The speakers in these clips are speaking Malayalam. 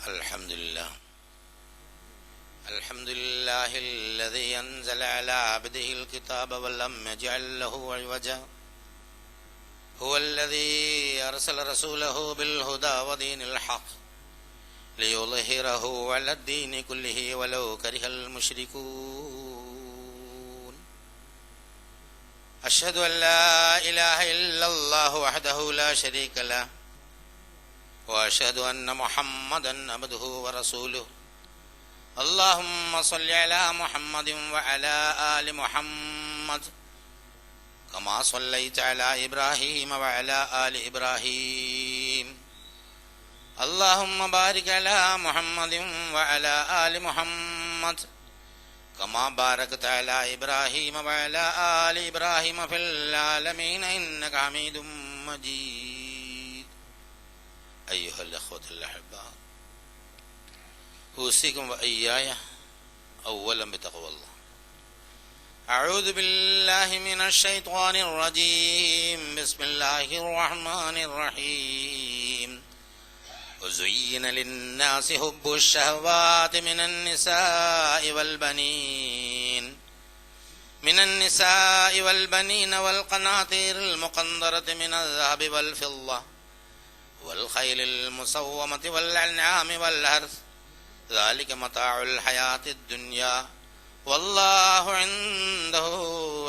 الحمد لله الذي أنزل على عبده الكتاب ولم يجعل له عوجا هو الذي أرسل رسوله بالهدى ودين الحق ليظهره على الدين كله ولو كره المشركون أشهد أن لا إله إلا الله وحده لا شريك له وأشهد أن محمدا عبده ورسوله اللهم صل على محمد وعلى آل محمد كما صليت على إبراهيم وعلى آل إبراهيم اللهم بارك على محمد وعلى آل محمد كما باركت على إبراهيم وعلى آل إبراهيم في العالمين إنك حميد مجيد أيها الأخوة الأحباء أوصيكم وإياي أولا بتقوى الله. أعوذ بالله من الشيطان الرجيم. بسم الله الرحمن الرحيم. وزين للناس حب الشهوات من النساء والبنين والقناطير المقنطرة من الذهب والفضة والخيل المسومة والأنعام والحرث ذلك متاع الحياة الدنيا والله عنده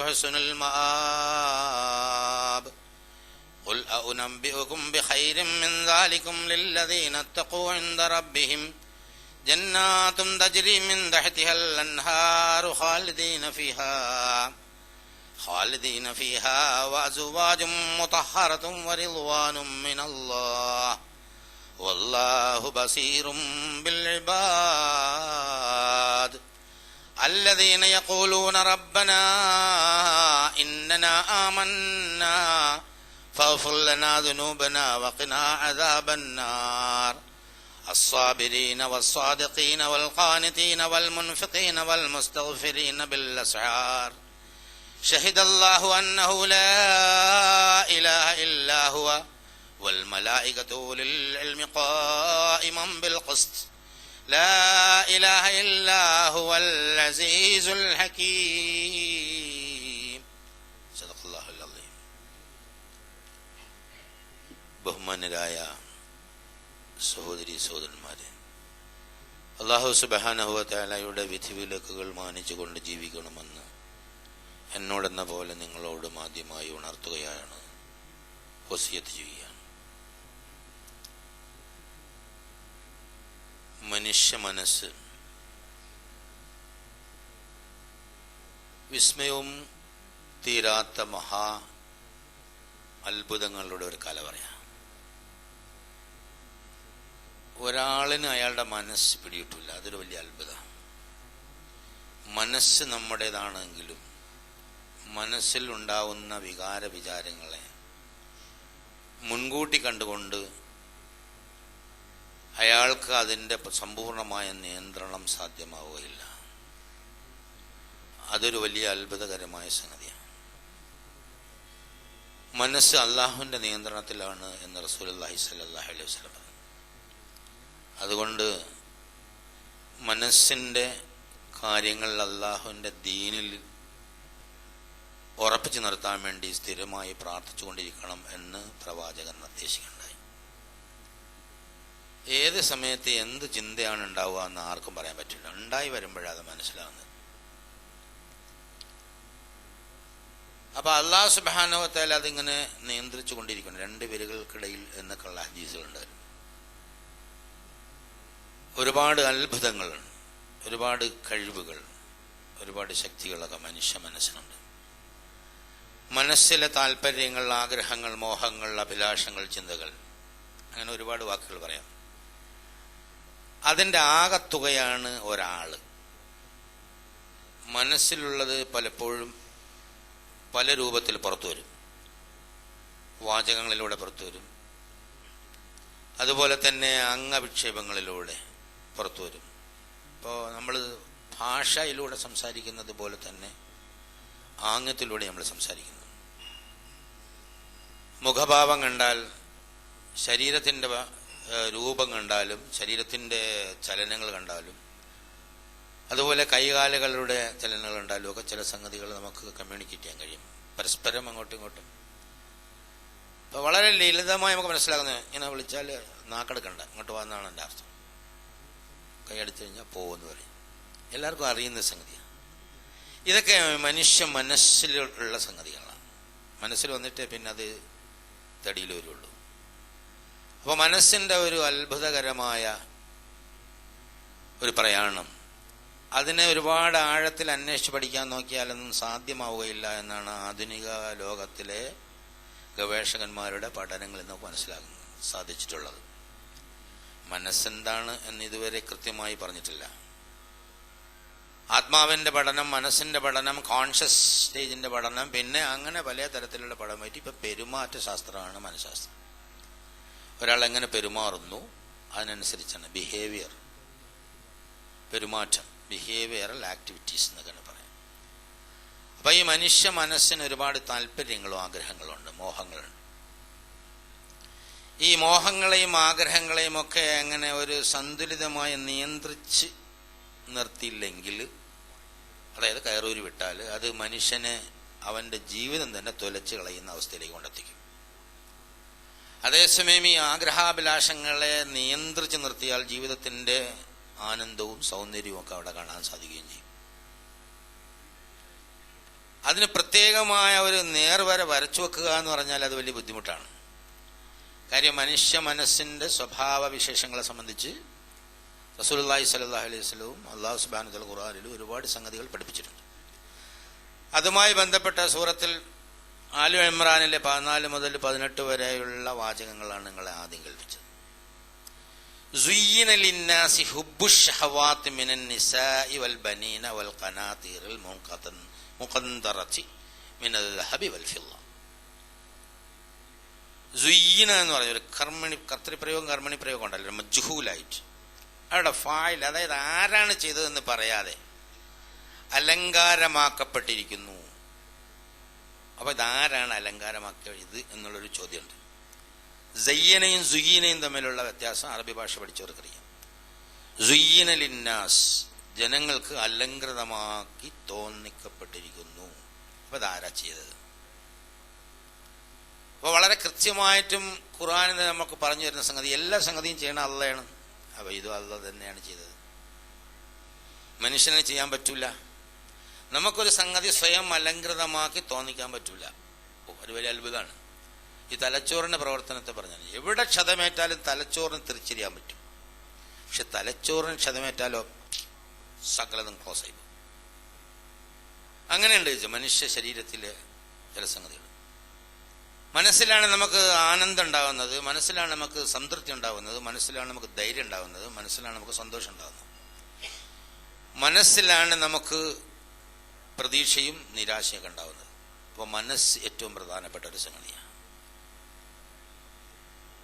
حسن المآب. قل أنبئكم بخير من ذلكم للذين اتقوا عند ربهم جنات تجري من تحتها الأنهار خالدين فيها وأزواج مطهرة ورضوان من الله والله بصير بالعباد. الذين يقولون ربنا إننا آمنا فاغفر لنا ذنوبنا وقنا عذاب النار. الصابرين والصادقين والقانتين والمنفقين والمستغفرين بالأسحار. شهد الله أنه لا إله إلا هو والملائكة للعلم قائما بالقسط لا إله إلا هو العزيز الحكيم. صدق الله العظيم. ബഹുമാന്യരായ സഹോദരീ സഹോദരന്മാരെ, അല്ലാഹു സുബ്ഹാനഹു വ തആലയുടെ വിധിവിലക്കുകൾ മാനിച്ചുകൊണ്ട് ജീവിക്കണമെന്ന് എന്നോടെന്ന പോലെ നിങ്ങളോടും ആദ്യമായി ഉണർത്തുകയാണ്, വസിയത്ത് ചെയ്യുകയാണ്. മനുഷ്യ മനസ്സ് വിസ്മയവും തീരാത്ത മഹാ അത്ഭുതങ്ങളുടെ ഒരു കലവറയാണ്. ഒരാളിന് അയാളുടെ മനസ്സ് പിടിയിട്ടില്ല, അതൊരു വലിയ അത്ഭുതം. മനസ്സ് നമ്മുടേതാണെങ്കിലും മനസ്സിൽ ഉണ്ടാവുന്ന വികാര വിചാരങ്ങളെ മുൻകൂട്ടി കണ്ടുകൊണ്ട് അയാൾക്ക് അതിൻ്റെ സമ്പൂർണമായ നിയന്ത്രണം സാധ്യമാവുകയില്ല. അതൊരു വലിയ അത്ഭുതകരമായ സംഗതിയാണ്. മനസ്സ് അള്ളാഹുവിൻ്റെ നിയന്ത്രണത്തിലാണ് എന്ന് റസൂലുള്ളാഹി സ്വല്ലല്ലാഹു അലൈഹി വസല്ലം പറഞ്ഞു. അതുകൊണ്ട് മനസ്സിൻ്റെ കാര്യങ്ങൾ അള്ളാഹുവിൻ്റെ ദീനിൽ ഉറപ്പിച്ചു നിർത്താൻ വേണ്ടി സ്ഥിരമായി പ്രാർത്ഥിച്ചുകൊണ്ടിരിക്കണം എന്ന് പ്രവാചകൻ നിർദ്ദേശിക്കുന്നുണ്ടായി. ഏത് സമയത്ത് എന്ത് ചിന്തയാണ് ഉണ്ടാവുക എന്ന് ആർക്കും പറയാൻ പറ്റില്ല. ഉണ്ടായി വരുമ്പോഴത് മനസ്സിലാവുന്നത്. അപ്പൊ അല്ലാഹു സുബ്ഹാനഹു വ തആല അതിങ്ങനെ നിയന്ത്രിച്ചു കൊണ്ടിരിക്കുന്നു. രണ്ട് പേരുകൾക്കിടയിൽ എന്നൊക്കെയുള്ള ഹദീസുകളുണ്ടായിരുന്നു. ഒരുപാട് അത്ഭുതങ്ങൾ, ഒരുപാട് കഴിവുകൾ, ഒരുപാട് ശക്തികളൊക്കെ മനുഷ്യ മനസ്സിനുണ്ട്. മനസ്സിലെ താല്പര്യങ്ങൾ, ആഗ്രഹങ്ങൾ, മോഹങ്ങൾ, അഭിലാഷങ്ങൾ, ചിന്തകൾ, അങ്ങനെ ഒരുപാട് വാക്കുകൾ പറയാം. അതിൻ്റെ ആകത്തുകയാണ് ഒരാള്. മനസ്സിലുള്ളത് പലപ്പോഴും പല രൂപത്തിൽ പുറത്തു വരും. വാചകങ്ങളിലൂടെ പുറത്തു വരും, അതുപോലെ തന്നെ അംഗവിക്ഷേപങ്ങളിലൂടെ പുറത്തു വരും. ഇപ്പോൾ നമ്മൾ ഭാഷയിലൂടെ സംസാരിക്കുന്നത് പോലെ തന്നെ ആംഗ്യത്തിലൂടെ നമ്മൾ സംസാരിക്കുന്നു. മുഖഭാവം കണ്ടാൽ, ശരീരത്തിൻ്റെ രൂപം കണ്ടാലും ശരീരത്തിൻ്റെ ചലനങ്ങൾ കണ്ടാലും അതുപോലെ കൈകാലുകളുടെ ചലനങ്ങൾ കണ്ടാലും ഒക്കെ ചില സംഗതികൾ നമുക്ക് കമ്മ്യൂണിക്കേറ്റ് ചെയ്യാൻ കഴിയും, പരസ്പരം അങ്ങോട്ടും ഇങ്ങോട്ടും. അപ്പോൾ വളരെ ലളിതമായി നമുക്ക് മനസ്സിലാകുന്നത്, ഇങ്ങനെ വിളിച്ചാൽ നാക്കെടുക്കണ്ട, ഇങ്ങോട്ട് വന്നാണ് എൻ്റെ അർത്ഥം, കൈയടിച്ചു കഴിഞ്ഞാൽ പോകുമെന്ന് പറയും. എല്ലാവർക്കും അറിയുന്ന സംഗതിയാണ്. ഇതൊക്കെ മനുഷ്യ മനസ്സിലുള്ള സംഗതികളാണ്. മനസ്സിൽ വന്നിട്ടേ പിന്നെ അത് തടിയിൽ വരുള്ളൂ. അപ്പോൾ മനസ്സിൻ്റെ ഒരു അത്ഭുതകരമായ ഒരു പ്രയാണം, അതിനെ ഒരുപാട് ആഴത്തിൽ അന്വേഷിച്ച് പഠിക്കാൻ നോക്കിയാലൊന്നും സാധ്യമാവുകയില്ല എന്നാണ് ആധുനിക ലോകത്തിലെ ഗവേഷകന്മാരുടെ പഠനങ്ങളിൽ നമുക്ക് മനസ്സിലാക്കുന്നത് സാധിച്ചിട്ടുള്ളത്. മനസ്സെന്താണ് എന്ന് ഇതുവരെ കൃത്യമായി പറഞ്ഞിട്ടില്ല. ആത്മാവിൻ്റെ പഠനം, മനസ്സിൻ്റെ പഠനം, കോൺഷ്യസ് സ്റ്റേജിൻ്റെ പഠനം, പിന്നെ അങ്ങനെ പല തരത്തിലുള്ള പഠനമായിട്ട് ഇപ്പം പെരുമാറ്റ ശാസ്ത്രമാണ് മനഃശാസ്ത്രം. ഒരാൾ എങ്ങനെ പെരുമാറുന്നു അതിനനുസരിച്ചാണ് ബിഹേവിയർ, പെരുമാറ്റം, ബിഹേവിയറൽ ആക്ടിവിറ്റീസ് എന്നൊക്കെയാണ് പറയാം. അപ്പം ഈ മനുഷ്യ മനസ്സിന് ഒരുപാട് താല്പര്യങ്ങളും ആഗ്രഹങ്ങളും ഉണ്ട്, മോഹങ്ങളുണ്ട്. ഈ മോഹങ്ങളെയും ആഗ്രഹങ്ങളെയും ഒക്കെ എങ്ങനെ ഒരു സന്തുലിതമായി നിയന്ത്രിച്ച് നിർത്തിയില്ലെങ്കിൽ, അതായത് കയറൂരി വിട്ടാൽ അത് മനുഷ്യനെ അവൻ്റെ ജീവിതം തന്നെ തുലച്ച് കളയുന്ന അവസ്ഥയിലേക്ക് കൊണ്ടെത്തിക്കും. അതേസമയം ഈ ആഗ്രഹാഭിലാഷങ്ങളെ നിയന്ത്രിച്ച് നിർത്തിയാൽ ജീവിതത്തിൻ്റെ ആനന്ദവും സൗന്ദര്യവും ഒക്കെ അവിടെ കാണാൻ സാധിക്കുകയും ചെയ്യും. അതിന് പ്രത്യേകമായ ഒരു നേർവര വരച്ചു വെക്കുക എന്ന് പറഞ്ഞാൽ അത് വലിയ ബുദ്ധിമുട്ടാണ്. കാര്യം മനുഷ്യ മനസ്സിൻ്റെ സ്വഭാവ വിശേഷങ്ങളെ സംബന്ധിച്ച് റസൂലുള്ളാഹി സ്വല്ലല്ലാഹു അലൈഹി വസല്ലം അല്ലാഹു സുബ്ഹാനഹു വ തആല ഖുർആനിൽ ഒരുപാട് സംഗതികൾ പഠിപ്പിച്ചിട്ടുണ്ട്. അതുമായി ബന്ധപ്പെട്ട സൂറത്തിൽ ആലു ഇമ്രാനിലെ 14 മുതൽ 18 വരെയുള്ള വാചകങ്ങളാണ് നിങ്ങളെ ആദ്യം കേൾപ്പിച്ചത്. സുയ്യിന ലിന്നാസി ഹുബ്ബുശ് ശഹവാത്തി മിനൻ നിസാഇ വൽ ബനീന വൽ ഖനാതീറിൽ മുഖന്തറതി മിനൽ ദഹബി വൽ ഫിദ്ദ. സുയ്യിന എന്ന് പറഞ്ഞ ഒരു കർത്തൃപ്രയോഗം കർമ്മണി പ്രയോഗം ഉണ്ടല്ലോ, മജ്ഹൂലായിട്ട് അവിടെ ഫായിൽ, അതായത് ആരാണ് ചെയ്തതെന്ന് പറയാതെ അലങ്കാരമാക്കപ്പെട്ടിരിക്കുന്നു. അപ്പോൾ ഇതാരാണ് അലങ്കാരമാക്കിയത് എന്നുള്ളൊരു ചോദ്യമുണ്ട്. സയ്യനയും സുയ്യനയും തമ്മിലുള്ള വ്യത്യാസം അറബി ഭാഷ പഠിച്ചവർക്കറിയാം. സുയ്യന ലിന്നാസ്, ജനങ്ങൾക്ക് അലങ്കൃതമാക്കി തോന്നിക്കപ്പെട്ടിരിക്കുന്നു. അപ്പോൾ ഇതാരാ ചെയ്തത്? അപ്പോൾ വളരെ കൃത്യമായിട്ടും ഖുർആനിൽ നമുക്ക് പറഞ്ഞു തരുന്ന സംഗതി, എല്ലാ സംഗതിയും ചെയ്യണ അള്ളയാണ്. അപ്പോൾ ഇതും അള്ള തന്നെയാണ് ചെയ്തത്. മനുഷ്യനെ ചെയ്യാൻ പറ്റൂല. നമുക്കൊരു സംഗതി സ്വയം അലങ്കൃതമാക്കി തോന്നിക്കാൻ പറ്റൂല. ഒരു വലിയ അത്ഭുതമാണ്. ഈ തലച്ചോറിൻ്റെ പ്രവർത്തനത്തെ പറഞ്ഞാൽ എവിടെ ക്ഷതമേറ്റാലും തലച്ചോറിന് തിരിച്ചറിയാൻ പറ്റും. പക്ഷെ തലച്ചോറിന് ക്ഷതമേറ്റാലോ സകലതും ക്ലോസ് ആയി പോകും. അങ്ങനെയുണ്ട് മനുഷ്യ ശരീരത്തിലെ ചില സംഗതികൾ. മനസ്സിലാണ് നമുക്ക് ആനന്ദം ഉണ്ടാകുന്നത്, മനസ്സിലാണ് നമുക്ക് സംതൃപ്തി ഉണ്ടാകുന്നത്, മനസ്സിലാണ് നമുക്ക് ധൈര്യം ഉണ്ടാകുന്നത്, മനസ്സിലാണ് നമുക്ക് സന്തോഷം ഉണ്ടാകുന്നത്, മനസ്സിലാണ് നമുക്ക് പ്രതീക്ഷയും നിരാശയൊക്കെ ഉണ്ടാകുന്നത്. അപ്പോൾ മനസ്സ് ഏറ്റവും പ്രധാനപ്പെട്ട ഒരു സംഗതിയാണ്.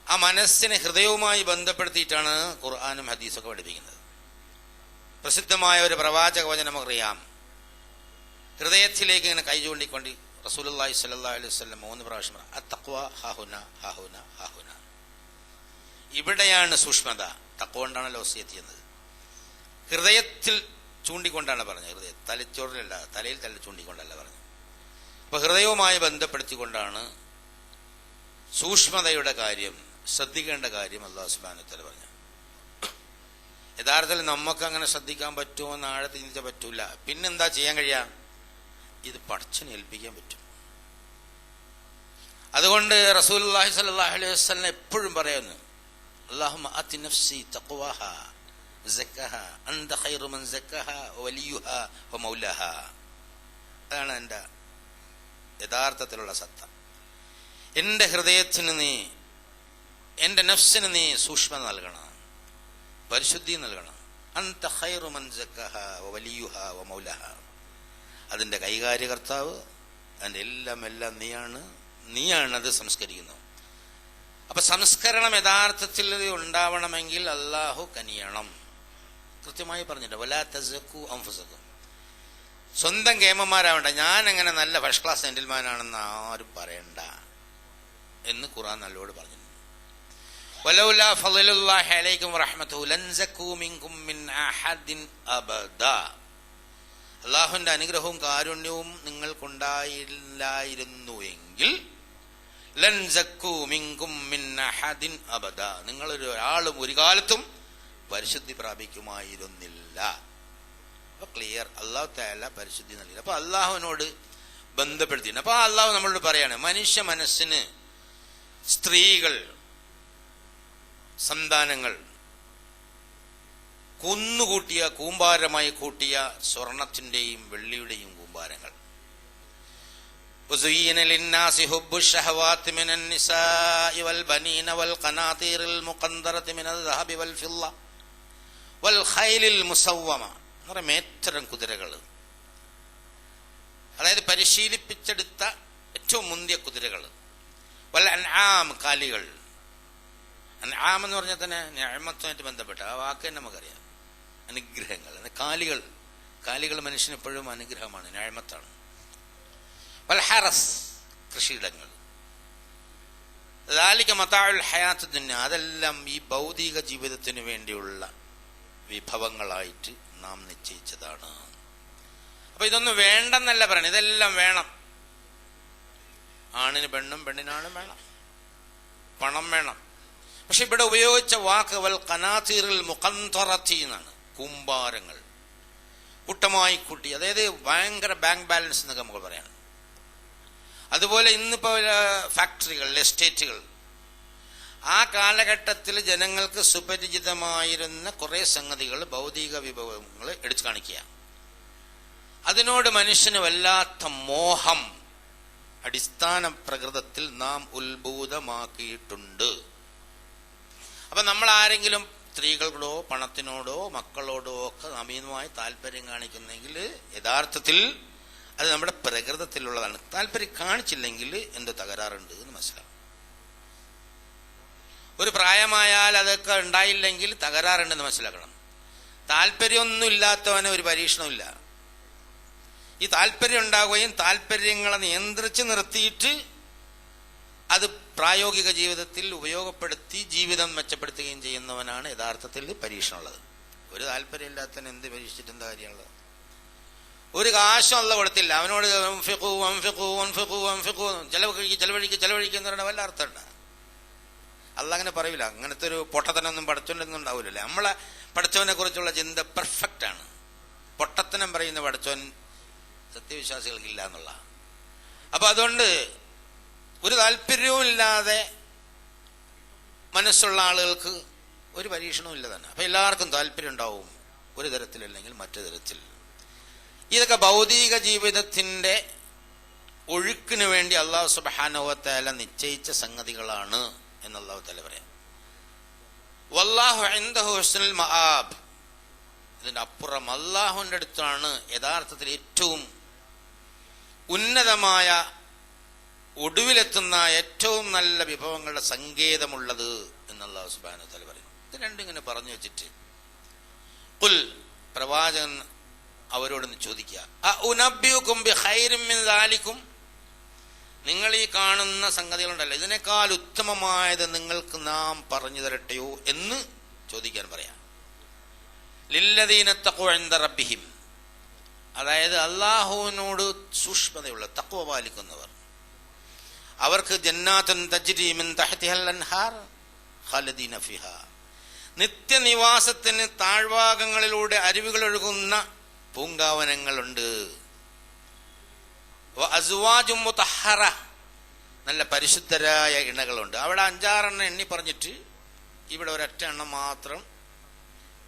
ആ മനസ്സിനെ ഹൃദയവുമായി ബന്ധപ്പെടുത്തിയിട്ടാണ് ഖുർആനും ഹദീസൊക്കെ പഠിപ്പിക്കുന്നത്. പ്രസിദ്ധമായ ഒരു പ്രവാചക വചനം നമുക്കറിയാം. ഹൃദയത്തിലേക്ക് ഇങ്ങനെ കൈ ചൂണ്ടിക്കൊണ്ട് റസൂലുള്ളാഹി സ്വല്ലല്ലാഹു അലൈഹി വസല്ലം 3 പ്രാവശ്യം അത്തഖ്വ ഹാഹുന ഹാഹുന ഹാഹുന. ഇവിടെയാണ് സൂക്ഷ്മത. തഖ്വ കൊണ്ടാണല്ലോ വസിയത്ത് ചെയ്യുന്നത്. ഹൃദയത്തിൽ ചൂണ്ടിക്കൊണ്ടാണ് പറഞ്ഞത്. ഹൃദയം, തലച്ചോറിലല്ല, തലയിൽ തല ചൂണ്ടിക്കൊണ്ടല്ല പറഞ്ഞത്. അപ്പോൾ ഹൃദയവുമായി ബന്ധപ്പെടുത്തിക്കൊണ്ടാണ് സൂക്ഷ്മതയുടെ കാര്യം, ശ്രദ്ധിക്കേണ്ട കാര്യം അല്ലാഹു സുബ്ഹാനഹു വ തആല പറഞ്ഞു. യഥാർത്ഥത്തിൽ നമുക്ക് അങ്ങനെ ശ്രദ്ധിക്കാൻ പറ്റുമോ എന്ന് ആഴത്തിൽ ചിന്തിച്ചാൽ പറ്റൂല. പിന്നെന്താ ചെയ്യാൻ കഴിയാ? ഇത് പടച്ചനെ ഏൽപ്പിക്കാൻ പറ്റും. അതുകൊണ്ട് റസൂലുള്ളാഹി സ്വല്ലല്ലാഹു അലൈഹി വസല്ലം എപ്പോഴും പറയുന്നു, അല്ലാഹുമ്മ ആതി നഫ്സി തഖ്വാഹ സക്കഹ അൻത ഖൈറു മൻ സക്കഹ വലിയുഹ വ മൗലഹ. അതാണ് എൻ്റെ യഥാർത്ഥത്തിലുള്ള സത്ത. എൻ്റെ ഹൃദയത്തിന് നീ, എൻ്റെ നഫ്സിന് നീ സൂക്ഷ്മത നൽകണം, പരിശുദ്ധി നൽകണം. അൻത ഖൈറു മൻ സക്കഹ വലിയുഹ വ മൗലഹ. അതിൻ്റെ കൈകാര്യകർത്താവ്, അതിൻ്റെ എല്ലാം നീയാണ് അത് സംസ്കരിക്കുന്നത്. അപ്പം സംസ്കരണം യഥാർത്ഥത്തിൽ ഉണ്ടാവണമെങ്കിൽ അല്ലാഹു കനിയണം. കൃത്യമായി പറഞ്ഞിട്ട് വലാ തസക്കു അൻഫുസക്കും. സ്വന്തം കേമന്മാരാവണ്ട, ഞാൻ എങ്ങനെ നല്ല ഫസ്റ്റ് ക്ലാസ് ജെന്റിൽമാനാണെന്ന് ആരും പറയണ്ട എന്ന് ഖുർആൻ നല്ലോട് പറഞ്ഞിട്ടുണ്ട്. വലൗലാ ഫളലുല്ലാഹി അലൈക്കും വറഹ്മത്തുഹു ലൻസകൂ മിൻകും മിൻ അഹദിൻ അബദാ. അള്ളാഹുവിന്റെ അനുഗ്രഹവും കാരുണ്യവും നിങ്ങൾക്കുണ്ടായില്ലായിരുന്നുവെങ്കിൽ ലൻസകൂ മിൻകും മിൻ അഹദിൻ അബദാ, നിങ്ങളൊരാളും ഒരു കാലത്തും പരിശുദ്ധി പ്രാപിക്കുമായിരുന്നില്ല. അപ്പൊ ക്ലിയർ, അള്ളാഹു തആല പരിശുദ്ധി നൽകി. അപ്പൊ അള്ളാഹുവിനോട് ബന്ധപ്പെടുത്തി. അപ്പൊ അള്ളാഹു നമ്മളോട് പറയാണ്, മനുഷ്യ മനസ്സിന് സ്ത്രീകൾ, സന്താനങ്ങൾ കുന്നുകൂട്ടിയ, കൂമ്പാരമായി കൂട്ടിയ സ്വർണത്തിന്റെയും വെള്ളിയുടെയും കൂമ്പാരങ്ങൾ. وزين للناس حب الشهوات من النساء والبنين والقناطير المقنطرة من الذهب والفضة والخيل المسومة. മേത്തരം കുതിരകൾ, അതായത് പരിശീലിപ്പിച്ചെടുത്ത ഏറ്റവും മുന്തിയ കുതിരകൾ. വൽ അൻആം, കാലികൾ. അൻആം എന്ന് പറഞ്ഞാൽ തന്നെ നിഅമത്തുമായിട്ട് ബന്ധപ്പെട്ട ആ വാക്ക് തന്നെ നമുക്കറിയാം, അനുഗ്രഹങ്ങൾ. കാലികൾ മനുഷ്യന് എപ്പോഴും അനുഗ്രഹമാണ്, നിഅമത്താണ്. വൽ ഹറസ്, കൃഷിയിടങ്ങൾ. ദാലിക മതാഉൽ ഹയാത്ത് ദുനിയ, അതെല്ലാം ഈ ഭൗതിക ജീവിതത്തിന് വേണ്ടിയുള്ള വിഭവങ്ങളായിട്ട് നാം നിശ്ചയിച്ചതാണ്. അപ്പൊ ഇതൊന്നും വേണ്ടെന്നല്ല പറയണം, ഇതെല്ലാം വേണം. ആണിന് പെണ്ണും, പെണ്ണിനാണും വേണം, പണം വേണം. പക്ഷെ ഇവിടെ ഉപയോഗിച്ച വാക്ക് വൽ ഖനാതീറിൽ മുഖന്തറത്തി എന്നാണ്. കൂമ്പാരങ്ങൾ കൂട്ടമായി കൂട്ടി, അതായത് ഭയങ്കര ബാങ്ക് ബാലൻസ് എന്നൊക്കെ നമുക്ക് പറയാം. അതുപോലെ ഇന്നിപ്പോ ഫാക്ടറികൾ, എസ്റ്റേറ്റുകൾ, ആ കാലഘട്ടത്തിൽ ജനങ്ങൾക്ക് സുപരിചിതമായിരുന്ന കുറെ സംഗതികൾ, ഭൗതിക വിഭവങ്ങൾ എടുത്തു കാണിക്കുക. അതിനോട് മനുഷ്യന് വല്ലാത്ത മോഹം അടിസ്ഥാന പ്രകൃതത്തിൽ നാം ഉത്ഭൂതമാക്കിയിട്ടുണ്ട്. അപ്പൊ നമ്മൾ ആരെങ്കിലും സ്ത്രീകളോടോ പണത്തിനോടോ മക്കളോടോ ഒക്കെ അമിതമായി താല്പര്യം കാണിക്കുന്നെങ്കിൽ യഥാർത്ഥത്തിൽ അത് നമ്മുടെ പ്രകൃതത്തിലുള്ളതാണ്. താല്പര്യം കാണിച്ചില്ലെങ്കിൽ എന്തോ തകരാറുണ്ട് എന്ന് മനസ്സിലാവും. ഒരു പ്രായമായാൽ അതൊക്കെ ഉണ്ടായില്ലെങ്കിൽ തകരാറുണ്ടെന്ന് മനസ്സിലാക്കണം. താല്പര്യമൊന്നും ഇല്ലാത്തവന് ഒരു പരീക്ഷണമില്ല. ഈ താല്പര്യം ഉണ്ടാവുകയും താല്പര്യങ്ങളെ നിയന്ത്രിച്ച് നിർത്തിയിട്ട് അത് പ്രായോഗിക ജീവിതത്തിൽ ഉപയോഗപ്പെടുത്തി ജീവിതം മെച്ചപ്പെടുത്തുകയും ചെയ്യുന്നവനാണ് യഥാർത്ഥത്തിൽ പരീക്ഷണമുള്ളത്. ഒരു താല്പര്യമില്ലാത്തവൻ എന്ത് പരീക്ഷിച്ചിട്ട് എന്താ കാര്യമുള്ളത്? ഒരു കാശും അല്ല കൊടുത്തില്ല, അവനോട് ചെലവഴിക്കുക എന്ന് പറയുന്ന വല്ല അർത്ഥമുണ്ട്? അല്ല അങ്ങനെ പറയൂല. അങ്ങനത്തെ ഒരു പൊട്ടത്തനൊന്നും പഠിച്ചോണ്ടൊന്നും ഉണ്ടാവില്ലല്ലേ. നമ്മളെ പഠിച്ചവനെ കുറിച്ചുള്ള ചിന്ത പെർഫെക്റ്റ് ആണ്. പൊട്ടത്തനം പറയുന്ന പഠിച്ചവൻ സത്യവിശ്വാസികൾക്കില്ല എന്നുള്ള. അപ്പൊ അതുകൊണ്ട് ഒരു താല്പര്യവും ഇല്ലാതെ മനസ്സുള്ള ആളുകൾക്ക് ഒരു പരീക്ഷണവും ഇല്ല തന്നെ. അപ്പൊ എല്ലാവർക്കും താല്പര്യം ഉണ്ടാവും, ഒരു തരത്തിലല്ലെങ്കിൽ മറ്റു തരത്തിൽ. ഇതൊക്കെ ഭൗതിക ജീവിതത്തിന്റെ ഒഴുക്കിന് വേണ്ടി അള്ളാഹു സുബ്ഹാനഹു വ തആല നിശ്ചയിച്ച സംഗതികളാണ് എന്ന് അള്ളാഹു തആല പറയാം. വല്ലാഹു ഇൻദഹു ഹുസ്നുൽ മആബ്. ഇതിന്റെ അപ്പുറം അള്ളാഹുവിന്റെ അടുത്താണ് യഥാർത്ഥത്തിൽ ഏറ്റവും ഉന്നതമായ, ഒടുവിലെത്തുന്ന ഏറ്റവും നല്ല വിഭവങ്ങളുടെ സങ്കേതമുള്ളത് എന്ന് അല്ലാഹു സുബ്ഹാനഹു വ തആല പറയും. ഇത് രണ്ടും ഇങ്ങനെ പറഞ്ഞു വെച്ചിട്ട് ഖുൽ, പ്രവാചകൻ അവരോടൊന്ന് ചോദിക്കുക, അഉനബ്ബിഉകും ബിഖൈറിൻ മിൻ ദാലികും, നിങ്ങൾ ഈ കാണുന്ന സംഗതികളുണ്ടല്ലോ ഇതിനേക്കാൾ ഉത്തമമായത് നിങ്ങൾക്ക് നാം പറഞ്ഞു തരട്ടെയോ എന്ന് ചോദിക്കാൻ പറയാം. ലില്ലദീന തഖൂ ഇൻദ റബ്ബിഹിം, അതായത് അല്ലാഹുവിനോട് സൂക്ഷ്മതയുള്ള തഖ്വ പാലിക്കുന്നവർ, അവർക്ക് ജന്നാത്തുൻ തജ്രി മിൻ തഹ്തിഹൽ അൻഹാർ ഖാലിദീന ഫിഹാ, നിത്യനിവാസത്തിന് താഴ്വാകങ്ങളിലൂടെ അരുവികൾ ഒഴുകുന്ന പൂങ്കാവനങ്ങളുണ്ട്. വഅസ്വാജും മുതഹറ, നല്ല പരിശുദ്ധരായ ഇണകളുണ്ട്. അവിടെ 5-6 എണ്ണി പറഞ്ഞിട്ട് ഇവിടെ ഒരൊറ്റ എണ്ണം മാത്രം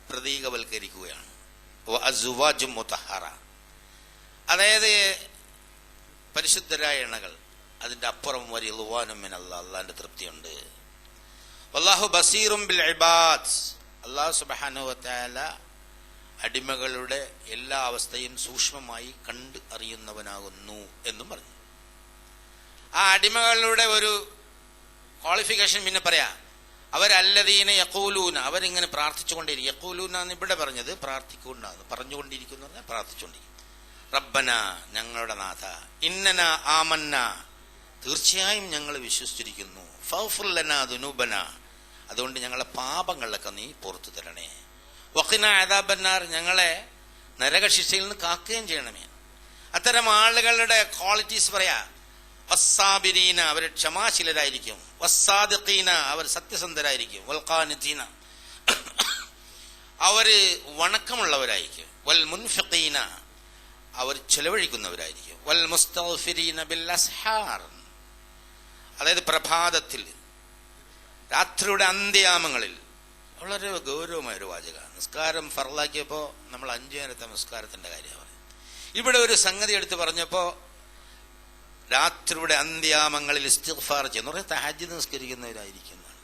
പ്രതീകവൽക്കരിക്കുകയാണ്. വഅസ്വാജും മുതഹറ, അതായത് പരിശുദ്ധരായ ഇണകൾ. അതിന്റെ അപ്പുറം റിദ്വാനും മിനല്ലാഹ്, അല്ലാഹുവിന്റെ തൃപ്തിയുണ്ട്. വല്ലാഹു ബസീറും ബിൽ ഇബാദ്, അല്ലാഹു സുബ്ഹാനഹു വ തആല അടിമകളുടെ എല്ലാ അവസ്ഥയും സൂക്ഷ്മമായി കണ്ട് അറിയുന്നവനാകുന്നു എന്നും പറഞ്ഞു. ആ അടിമകളുടെ ഒരു ക്വാളിഫിക്കേഷൻ പിന്നെ പറയാ, അവരല്ലദീന യഖൂലൂന, അവരിങ്ങനെ പ്രാർത്ഥിച്ചുകൊണ്ടിരിക്കും. യഖൂലൂന എന്ന് ഇവിടെ പറഞ്ഞത് പ്രാർത്ഥിക്കൊണ്ടാണ്, പറഞ്ഞുകൊണ്ടിരിക്കുന്നു പറഞ്ഞാൽ പ്രാർത്ഥിച്ചുകൊണ്ടിരിക്കും. റബ്ബന, ഞങ്ങളുടെ നാഥ, ഇന്നന ആമന്ന, തീർച്ചയായും ഞങ്ങൾ വിശ്വസിച്ചിരിക്കുന്നു. ഫഗ്ഫിർ ലനാ ദുനൂബന, അതുകൊണ്ട് ഞങ്ങളെ പാപങ്ങളിലൊക്കെ നീ പുറത്തു തരണേ. വഖിനാ അദാബന്നാർ, ഞങ്ങളെ നരകശിക്ഷയിൽ നിന്ന് കാക്കുകയും ചെയ്യണമേ. അത്തരം ആളുകളുടെ ക്വാളിറ്റീസ് പറയാ: വസ്സാബിരീന, അവർ ക്ഷമാശീലരായിരിക്കും. വസ്സാദിഖീന, അവർ സത്യസന്ധരായിരിക്കും. വൽഖാനിതീന, അവര് വണക്കമുള്ളവരായിരിക്കും. വൽ മുൻഫിഖീന, അവർ ചെലവഴിക്കുന്നവരായിരിക്കും. വൽ മുസ്തഗ്ഫിരീന ബിൽ അസ്ഹാർ, അതായത് പ്രഭാതത്തിൽ, രാത്രിയുടെ അന്ത്യയാമങ്ങളിൽ. വളരെ ഗൗരവമായൊരു വാചക. നിസ്കാരം ഫർളാക്കിയപ്പോ നമ്മൾ 5 നേരത്തെ നിസ്കാരത്തിന്റെ കാര്യമാണ് പറയുന്നത്. ഇവിടെ ഒരു സംഗതി എടുത്ത് പറഞ്ഞപ്പോ രാത്രിയുടെ അന്ത്യാമങ്ങളിൽ ഇസ്തിഗ്ഫാർ ചെയ്യുന്ന പറഞ്ഞാൽ തഹജ്ജുദ് നിസ്കരിക്കുന്നവരായിരിക്കുന്നതാണ്.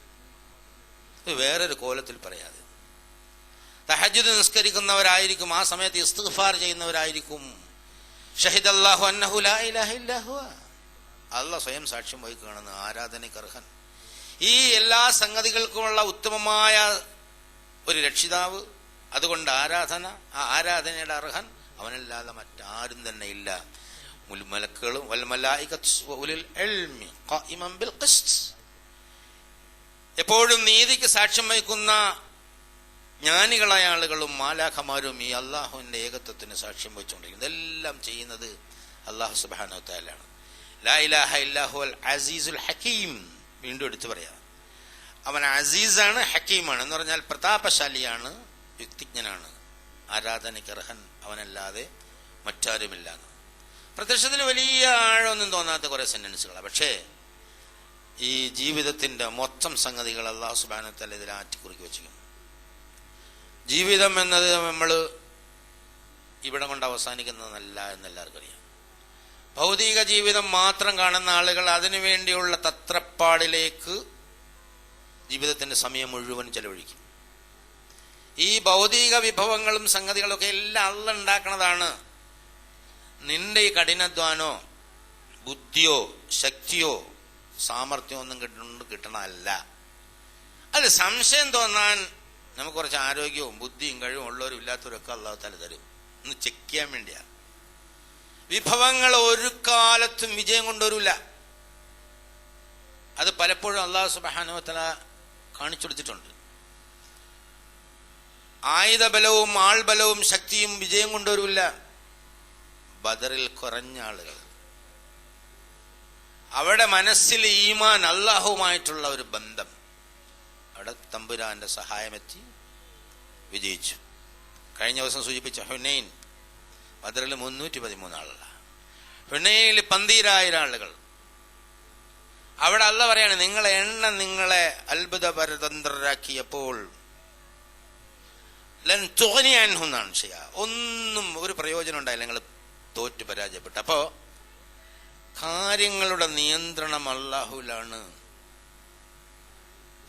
വേറൊരു കോലത്തിൽ പറയാതെ തഹജ്ജുദ് നിസ്കരിക്കുന്നവരായിരിക്കും, ആ സമയത്ത് ഇസ്തിഗ്ഫാർ ചെയ്യുന്നവരായിരിക്കും. ഷഹിദല്ലാഹു അന്നഹു ലാ ഇലാഹ ഇല്ലാ ഹുവ, അല്ലാഹ് സ്വയം സാക്ഷ്യം വഹിക്കുകയാണെന്ന്, ആരാധനയ്ക്ക് അർഹൻ. ഈ എല്ലാ സംഗതികൾക്കുമുള്ള ഉത്തമമായ ഒരു രക്ഷിതാവ്. അതുകൊണ്ട് ആരാധന, ആ ആരാധനയുടെ അർഹൻ അവനല്ലാതെ മറ്റാരും തന്നെ ഇല്ല. മലക്കുകളും എപ്പോഴും നീതിക്ക് സാക്ഷ്യം വഹിക്കുന്ന ജ്ഞാനികളായ ആളുകളും മാലാഖമാരും ഈ അള്ളാഹുവിന്റെ ഏകത്വത്തിന് സാക്ഷ്യം വഹിച്ചുകൊണ്ടിരിക്കുന്നത്. ഇതെല്ലാം ചെയ്യുന്നത് അള്ളാഹു സുബ്ഹാനഹു വ തആലയാണ്. ലാ ഇലാഹ ഇല്ലാഹുൽ അസീസുൽ ഹകീം. വീണ്ടും എടുത്തു പറയാം, അവൻ അസീസാണ്, ഹക്കീമാണ്. എന്ന് പറഞ്ഞാൽ പ്രതാപശാലിയാണ്, യുക്തിജ്ഞനാണ്. ആരാധനയ്ക്ക് അർഹൻ അവനല്ലാതെ മറ്റാരുമില്ല. പ്രത്യക്ഷത്തിൽ വലിയ ആഴമൊന്നും തോന്നാത്ത കുറെ സെന്റൻസുകളാണ്. പക്ഷേ ഈ ജീവിതത്തിന്റെ മൊത്തം സംഗതികൾ അല്ലാഹു സുബ്ഹാനഹു വ തആല ഇതിൽ ആറ്റിക്കുറിക്കി വെച്ചിരിക്കുന്നു. ജീവിതം എന്നത് നമ്മൾ ഇവിടെ കൊണ്ട് അവസാനിക്കുന്നതല്ല എന്നെല്ലാവർക്കും അറിയാം. ഭൗതിക ജീവിതം മാത്രം കാണുന്ന ആളുകൾ അതിനു വേണ്ടിയുള്ള തത്രപ്പാടിലേക്ക് ജീവിതത്തിന്റെ സമയം മുഴുവൻ ചെലവഴിക്കും. ഈ ഭൗതിക വിഭവങ്ങളും സംഗതികളൊക്കെ എല്ലാം അള്ളാഹ് ഉണ്ടാക്കണതാണ്. നിന്റെ ഈ കഠിനാധ്വാനോ ബുദ്ധിയോ ശക്തിയോ സാമർഥ്യമോ ഒന്നും കിട്ടണമല്ല. അത് സംശയം തോന്നാൻ നമുക്ക് കുറച്ച് ആരോഗ്യവും ബുദ്ധിയും കഴിവും ഉള്ളവരും ഇല്ലാത്തവരൊക്കെ അല്ലാഹു തആല തരും. ഒന്ന് ചെക്ക് ചെയ്യാൻ വേണ്ടിയാ. വിഭവങ്ങൾ ഒരു കാലത്തും വിജയം കൊണ്ടുവരില്ല. അത് പലപ്പോഴും അല്ലാഹു സുബ്ഹാനഹു വ തആല കാണിച്ചു കൊടുത്തിട്ടുണ്ട്. ആയുധബലവും ആൾബലവും ശക്തിയും വിജയം കൊണ്ടുവരില്ല. ബദറിൽ കുറഞ്ഞ ആളുകൾ, അവിടെ മനസ്സിൽ ഈമാൻ, അല്ലാഹുവുമായിട്ടുള്ള ഒരു ബന്ധം, അവിടെ തമ്പുരാന്റെ സഹായമെത്തി വിജയിച്ചു. കഴിഞ്ഞ ദിവസം സൂചിപ്പിച്ച ഹുനൈൻ, ബദറിൽ 313 ആളുകളാണ്. ഹുനൈനിൽ 12,000 ആളുകൾ. അവിടെ അല്ലാഹ് പറയാണ്, നിങ്ങളെ എണ്ണം നിങ്ങളെ അത്ഭുത പരതന്ത്രരാക്കിയപ്പോൾ ലൻ തുഗ്നി അൻഹും എന്നാണ് ഷൈഅ, ഒന്നും ഒരു പ്രയോജനം ഉണ്ടായില്ല, നിങ്ങൾ തോറ്റു പരാജയപ്പെട്ടു. അപ്പോ കാര്യങ്ങളുടെ നിയന്ത്രണം അല്ലാഹുവിലാണ്.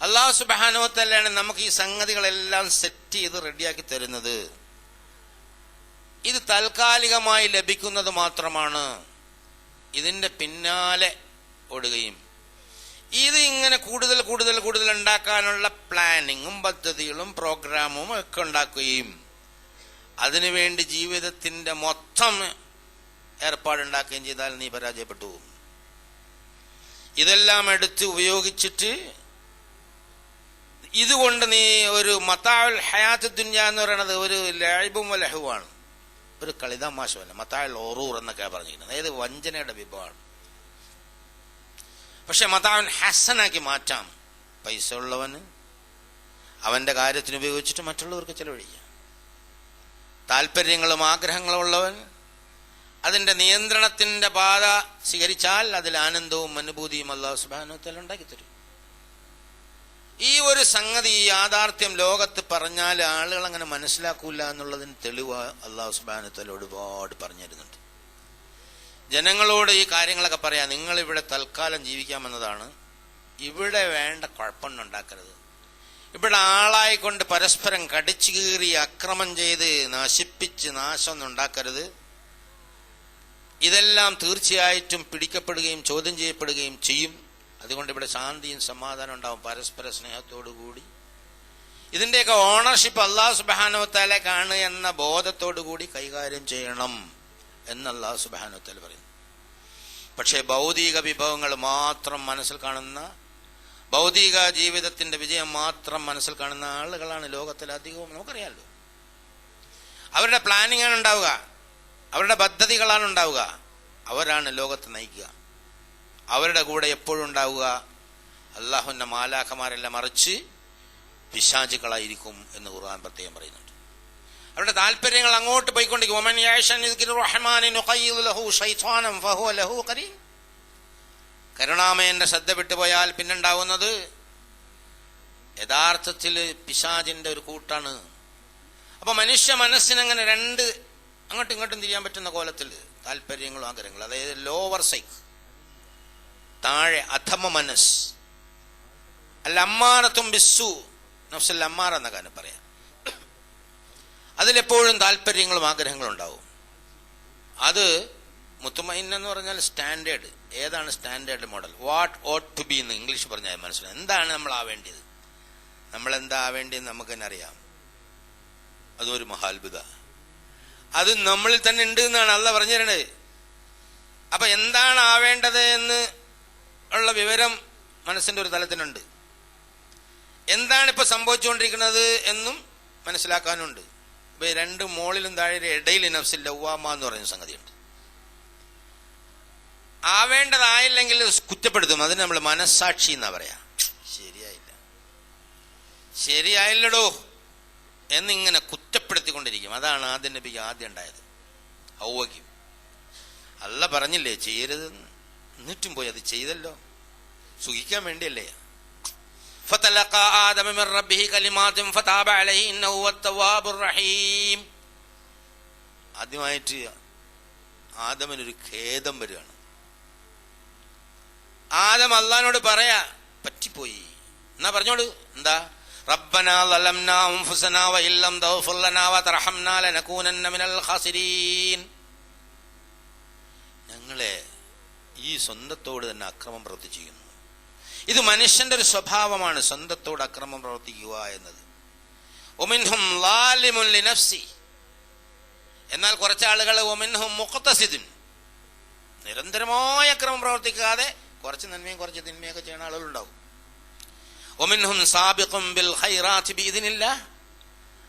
അല്ലാഹു സുബ്ഹാനഹു വ തആലയാണ് നമുക്ക് ഈ സംഗതികളെല്ലാം സെറ്റ് ചെയ്ത് റെഡിയാക്കി തരുന്നത്. ഇത് താൽക്കാലികമായി ലഭിക്കുന്നത് മാത്രമാണ്. ഇതിന്റെ പിന്നാലെ ഓടുകയും ഇത് ഇങ്ങനെ കൂടുതൽ കൂടുതൽ കൂടുതൽ ഉണ്ടാക്കാനുള്ള പ്ലാനിങ്ങും പദ്ധതികളും പ്രോഗ്രാമും ഒക്കെ ഉണ്ടാക്കുകയും അതിനുവേണ്ടി ജീവിതത്തിന്റെ മൊത്തം ഏർപ്പാടുണ്ടാക്കുകയും ചെയ്താൽ നീ പരാജയപ്പെട്ടു പോകും. ഇതെല്ലാം എടുത്ത് ഉപയോഗിച്ചിട്ട് ഇതുകൊണ്ട് നീ ഒരു മതാഉൽ ഹയാത്ത് ദുനിയ എന്ന് പറയുന്നത് ഒരു ലഅബും വലഹുവാണ്, ഒരു കളിതമാശമല്ല. മതാഉൽ ഉറൂർ എന്നൊക്കെ പറഞ്ഞിരിക്കുന്നത്, അതായത് വഞ്ചനയുടെ വിഭവമാണ്. പക്ഷെ മതാഉൻ ഹസനാക്കി മാറ്റാം. പൈസ ഉള്ളവന് അവന്റെ കാര്യത്തിന് ഉപയോഗിച്ചിട്ട് മറ്റുള്ളവർക്ക് ചെലവഴിക്കാം. താല്പര്യങ്ങളും ആഗ്രഹങ്ങളും ഉള്ളവൻ അതിന്റെ നിയന്ത്രണത്തിന്റെ പാത സ്വീകരിച്ചാൽ അതിൽ ആനന്ദവും അനുഭൂതിയും അല്ലാഹു സുബ്ഹാനഹു വ തആല ഉണ്ടാക്കി തരും. ഈ ഒരു സംഗതി, ഈ യാഥാർത്ഥ്യം ലോകത്ത് പറഞ്ഞാൽ ആളുകൾ അങ്ങനെ മനസ്സിലാക്കൂല എന്നുള്ളതിന് തെളിവ് അല്ലാഹു സുബ്ഹാനഹു വ തആല ഒരുപാട് പറഞ്ഞു തരുന്നുണ്ട്. ജനങ്ങളോട് ഈ കാര്യങ്ങളൊക്കെ പറയാം. നിങ്ങൾ ഇവിടെ തൽക്കാലം ജീവിക്കാമെന്നതാണ്, ഇവിടെ വേണ്ട കുഴപ്പമൊന്നും ഉണ്ടാക്കരുത്. ഇവിടെ ആളായിക്കൊണ്ട് പരസ്പരം കടിച്ചു കീറി അക്രമം ചെയ്ത് നശിപ്പിച്ച് നാശമൊന്നും ഉണ്ടാക്കരുത്. ഇതെല്ലാം തീർച്ചയായിട്ടും പിടിക്കപ്പെടുകയും ചോദ്യം ചെയ്യപ്പെടുകയും ചെയ്യും. അതുകൊണ്ട് ഇവിടെ ശാന്തിയും സമാധാനം ഉണ്ടാവും, പരസ്പര സ്നേഹത്തോടു കൂടി. ഇതിന്റെയൊക്കെ ഓണർഷിപ്പ് അല്ലാഹു സുബ്ഹാനഹു വ തആലയ്ക്കാണ് എന്ന ബോധത്തോടു കൂടി കൈകാര്യം ചെയ്യണം എന്ന് അല്ലാഹു സുബ്ഹാനഹു വ തആല പറയുന്നു. പക്ഷേ ഭൗതിക വിഭവങ്ങൾ മാത്രം മനസ്സിൽ കാണുന്ന, ഭൗതിക ജീവിതത്തിന്റെ വിജയം മാത്രം മനസ്സിൽ കാണുന്ന ആളുകളാണ് ലോകത്തിലധികവും. നമുക്കറിയാമല്ലോ, അവരുടെ പ്ലാനിങ് ആണ് ഉണ്ടാവുക, അവരുടെ പദ്ധതികളാണ് ഉണ്ടാവുക, അവരാണ് ലോകത്തെ നയിക്കുക. അവരുടെ കൂടെ എപ്പോഴും ഉണ്ടാവുക അള്ളാഹുവിന്റെ മാലാഖമാരല്ല, മറിച്ച് പിശാചുക്കളായിരിക്കും എന്ന് ഖുർആൻ പ്രത്യേകം പറയുന്നുണ്ട്. അവരുടെ താല്പര്യങ്ങൾ അങ്ങോട്ട് പോയിക്കൊണ്ടിരിക്കും. കരുണാമയന്റെ ശ്രദ്ധ വിട്ടുപോയാൽ പിന്നുണ്ടാവുന്നത് യഥാർത്ഥത്തിൽ പിശാചിന്റെ ഒരു കൂട്ടാണ്. അപ്പൊ മനുഷ്യ മനസ്സിനങ്ങനെ രണ്ട് അങ്ങോട്ടും ഇങ്ങോട്ടും തിരിയാൻ പറ്റുന്ന കോലത്തിൽ താല്പര്യങ്ങളും ആഗ്രഹങ്ങളും, അതായത് ലോവർ സൈക്ക്, താഴെ അധമ മനസ്, അല്ല അമ്മാറത്തും ബിസ്സു, നഫ്സുൽ അമ്മാറ എന്ന കാര്യം പറയാം. അതിലെപ്പോഴും താല്പര്യങ്ങളും ആഗ്രഹങ്ങളും ഉണ്ടാവും. അത് മുത്തുമൈൻ എന്ന് പറഞ്ഞാൽ സ്റ്റാൻഡേർഡ്. ഏതാണ് standard model? What ought to be എന്ന് ഇംഗ്ലീഷ് പറഞ്ഞാൽ മനസ്സിലാവും. എന്താണ് നമ്മൾ ആവേണ്ടത്, നമ്മൾ എന്താ ആവേണ്ടതെന്ന് നമുക്ക് തന്നെ അറിയാം. അതൊരു മഹാത്ഭുത. അത് നമ്മളിൽ തന്നെ ഉണ്ട് എന്നാണ് അള്ളാഹ് പറഞ്ഞു തരുന്നത്. അപ്പൊ എന്താണ് ആവേണ്ടത് എന്ന് ഉള്ള വിവരം മനസ്സിന്റെ ഒരു തലത്തിനുണ്ട്. എന്താണ് ഇപ്പൊ സംഭവിച്ചുകൊണ്ടിരിക്കുന്നത് എന്നും മനസ്സിലാക്കാനുണ്ട്. ഇപ്പൊ രണ്ട് മോളിലും താഴെ ഇടയിൽ നഫ്സിൽ ലവ്വാമ എന്ന് പറയുന്ന സംഗതിയുണ്ട്. ആവേണ്ടതായില്ലെങ്കിൽ കുറ്റപ്പെടുത്തും. അതിന് നമ്മൾ മനസ്സാക്ഷി എന്നാ പറയാ. ശരിയായില്ലടോ എന്നിങ്ങനെ കുറ്റപ്പെടുത്തിക്കൊണ്ടിരിക്കും. അതാണ് ആദ്യം നബിക്ക് ആദ്യം ഉണ്ടായത്, ഹൗവയ്ക്കും. അല്ല പറഞ്ഞില്ലേ ചെയ്യരുതെന്ന്, എന്നിട്ടും പോയി അത് ചെയ്തല്ലോ. സുഖിക്കാൻ വേണ്ടിയല്ലേ. فَتَلَقَى آدَمَ مِنْ رَبِّهِ كَلِمَاتٍ فَتَابَ عَلَيْهِ إِنَّهُ هُوَ التَّوَّابُ الرَّحِيمُ. ആദ്യമായിട്ട് ആദമിനൊരു ഖേദം വരികയാണ്. ആദം അള്ളാഹിനോട് പറയാ, പറ്റിപ്പോയി എന്നാ പറഞ്ഞോളൂ. എന്താ? റബ്ബനാ ളലംനാ അൻഫുസനാ വഇല്ലം തഗ്ഫിർ ലനാ വതർഹംനാ ലനകൂനന്ന മിനൽ ഖാസിരീൻ. ഞങ്ങളെ ഈ സ്വന്തത്തോട് തന്നെ അക്രമം പ്രവർത്തിച്ചിരിക്കുന്നു. ഇത് മനുഷ്യന്റെ ഒരു സ്വഭാവമാണ്, സ്വന്തത്തോട് അക്രമം പ്രവർത്തിക്കുക എന്നത്. ഒമിൻഹും ളാലിമുൻ ലിനഫ്സി, എന്നാൽ കുറച്ചാളുകൾ ഒമിൻഹും മുഖ്തസിദുൻ, നിരന്തരമായ അക്രമം പ്രവർത്തിക്കാതെ കുറച്ച് നന്മയും കുറച്ച് തിന്മയൊക്കെ ചെയ്യുന്ന ആളുകളുണ്ടാവും. ഒമിൻഹും സാബിഖും ബിൽ ഖൈറാത്തി ബിഇദ്നില്ലാഹ്,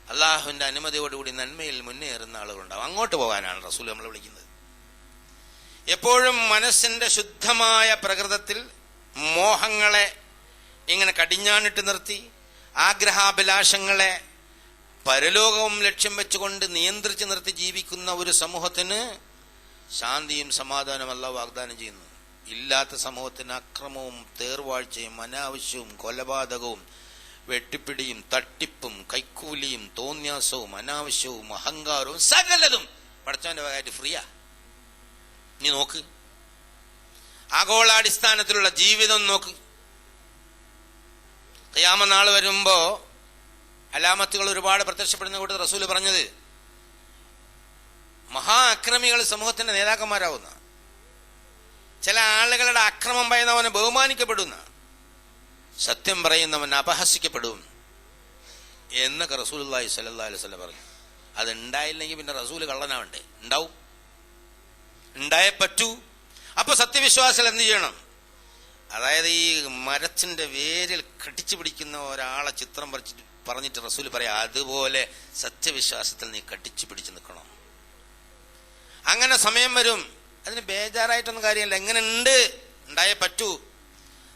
അള്ളാഹുവിന്റെ അനുമതിയോടുകൂടി നന്മയിൽ മുന്നേറുന്ന ആളുകളുണ്ടാവും. അങ്ങോട്ട് പോകാനാണ് റസൂൽ നമ്മളെ വിളിക്കുന്നത്. എപ്പോഴും മനസ്സിന്റെ ശുദ്ധമായ പ്രകൃതത്തിൽ മോഹങ്ങളെ ഇങ്ങനെ കടിഞ്ഞാണിട്ട് നിർത്തി, ആഗ്രഹാഭിലാഷങ്ങളെ പരലോകവും ലക്ഷ്യം വെച്ചുകൊണ്ട് നിയന്ത്രിച്ചു നിർത്തി ജീവിക്കുന്ന ഒരു സമൂഹത്തിന് ശാന്തിയും സമാധാനവും അല്ലാഹു വാഗ്ദാനം ചെയ്യുന്നു. ഇല്ലാത്ത സമൂഹത്തിന് അക്രമവും തേർവാഴ്ചയും അനാവശ്യവും കൊലപാതകവും വെട്ടിപ്പിടിയും തട്ടിപ്പും കൈക്കൂലിയും തോന്യാസവും അനാവശ്യവും അഹങ്കാരവും സകലതും പടച്ചവന്റെ വകയായിട്ട് ഫ്രീയാ. നീ നോക്ക്, ആഗോളാടിസ്ഥാനത്തിലുള്ള ജീവിതം നോക്ക്. ഖിയാമത്ത് നാൾ വരുമ്പോ അലാമത്തുകൾ ഒരുപാട് പ്രത്യക്ഷപ്പെടുന്ന കൂട്ടത്തിൽ റസൂല് പറഞ്ഞത്, മഹാ അക്രമികൾ സമൂഹത്തിന്റെ നേതാക്കന്മാരാവുന്ന, ചില ആളുകളുടെ അക്രമം പറയുന്നവന് ബഹുമാനിക്കപ്പെടുന്ന, സത്യം പറയുന്നവൻ അപഹസിക്കപ്പെടും എന്നൊക്കെ റസൂലുള്ളാഹി സ്വല്ലല്ലാഹു അലൈഹി വസല്ലം പറഞ്ഞു. അത് ഉണ്ടായില്ലെങ്കിൽ പിന്നെ റസൂല് കള്ളനാവണ്ടേ? ഉണ്ടാവും, ഉണ്ടായേ പറ്റൂ. അപ്പൊ സത്യവിശ്വാസികൾ എന്ത് ചെയ്യണം? അതായത് ഈ മരത്തിന്റെ വേരിൽ കടിച്ചു പിടിക്കുന്ന ഒരാളെ ചിത്രം പറഞ്ഞിട്ട് റസൂൽ പറയാം, അതുപോലെ സത്യവിശ്വാസത്തിൽ നീ കടിച്ചു പിടിച്ചു നിൽക്കണം. അങ്ങനെ സമയം വരും. അതിന് ബേജാറായിട്ടൊന്നും കാര്യമില്ല. എങ്ങനെ ഉണ്ട്, ഉണ്ടായേ പറ്റൂ.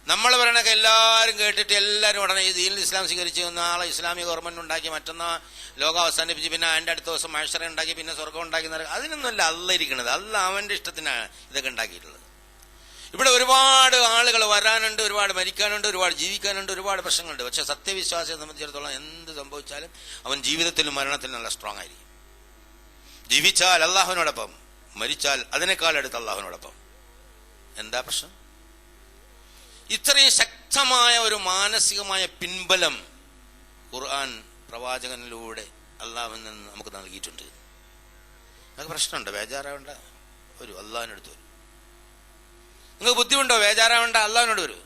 നമ്മൾ പറയണൊക്കെ എല്ലാവരും കേട്ടിട്ട് എല്ലാവരും ഉടനെ ഈ ദീനുൽ ഇസ്ലാം സ്വീകരിച്ച് നാളെ ഇസ്ലാമിക ഗവൺമെന്റ് ഉണ്ടാക്കി, മറ്റന്നാ ലോകം അവസാനിപ്പിച്ച്, പിന്നെ അതിന്റെ അടുത്ത ദിവസം മഹ്ശറ ഉണ്ടാക്കി, പിന്നെ സ്വർഗം ഉണ്ടാക്കി. അതിനൊന്നുമല്ല അല്ല ഇരിക്കുന്നത്. അല്ല അവന്റെ ഇഷ്ടത്തിനാണ് ഇതൊക്കെ ഉണ്ടാക്കിയിട്ടുള്ളത്. ഇവിടെ ഒരുപാട് ആളുകൾ വരാനുണ്ട്, ഒരുപാട് മരിക്കാനുണ്ട്, ഒരുപാട് ജീവിക്കാനുണ്ട്, ഒരുപാട് പ്രശ്നങ്ങളുണ്ട്. പക്ഷെ സത്യവിശ്വാസിയെ സംബന്ധിച്ചിടത്തോളം എന്ത് സംഭവിച്ചാലും അവൻ ജീവിതത്തിലും മരണത്തിലും നല്ല സ്ട്രോങ് ആയിരിക്കും. ജീവിച്ചാൽ അള്ളാഹുവിനോടൊപ്പം, മരിച്ചാൽ അതിനേക്കാൾ അടുത്ത് അള്ളാഹുവിനോടൊപ്പം. എന്താ പ്രശ്നം? ഇത്രയും ശക്തമായ ഒരു മാനസികമായ പിൻബലം ഖുർആൻ പ്രവാചകനിലൂടെ അള്ളാഹുവിൽ നിന്ന് നമുക്ക് നൽകിയിട്ടുണ്ട്. നിങ്ങൾക്ക് പ്രശ്നമുണ്ടോ? ബേജാറാവേണ്ട, ഒരു അള്ളാഹിനടുത്ത് വരും. നിങ്ങൾക്ക് ബുദ്ധിമുട്ടോ? ബേജാറാവേണ്ട, അള്ളാഹിനോട് വരൂ.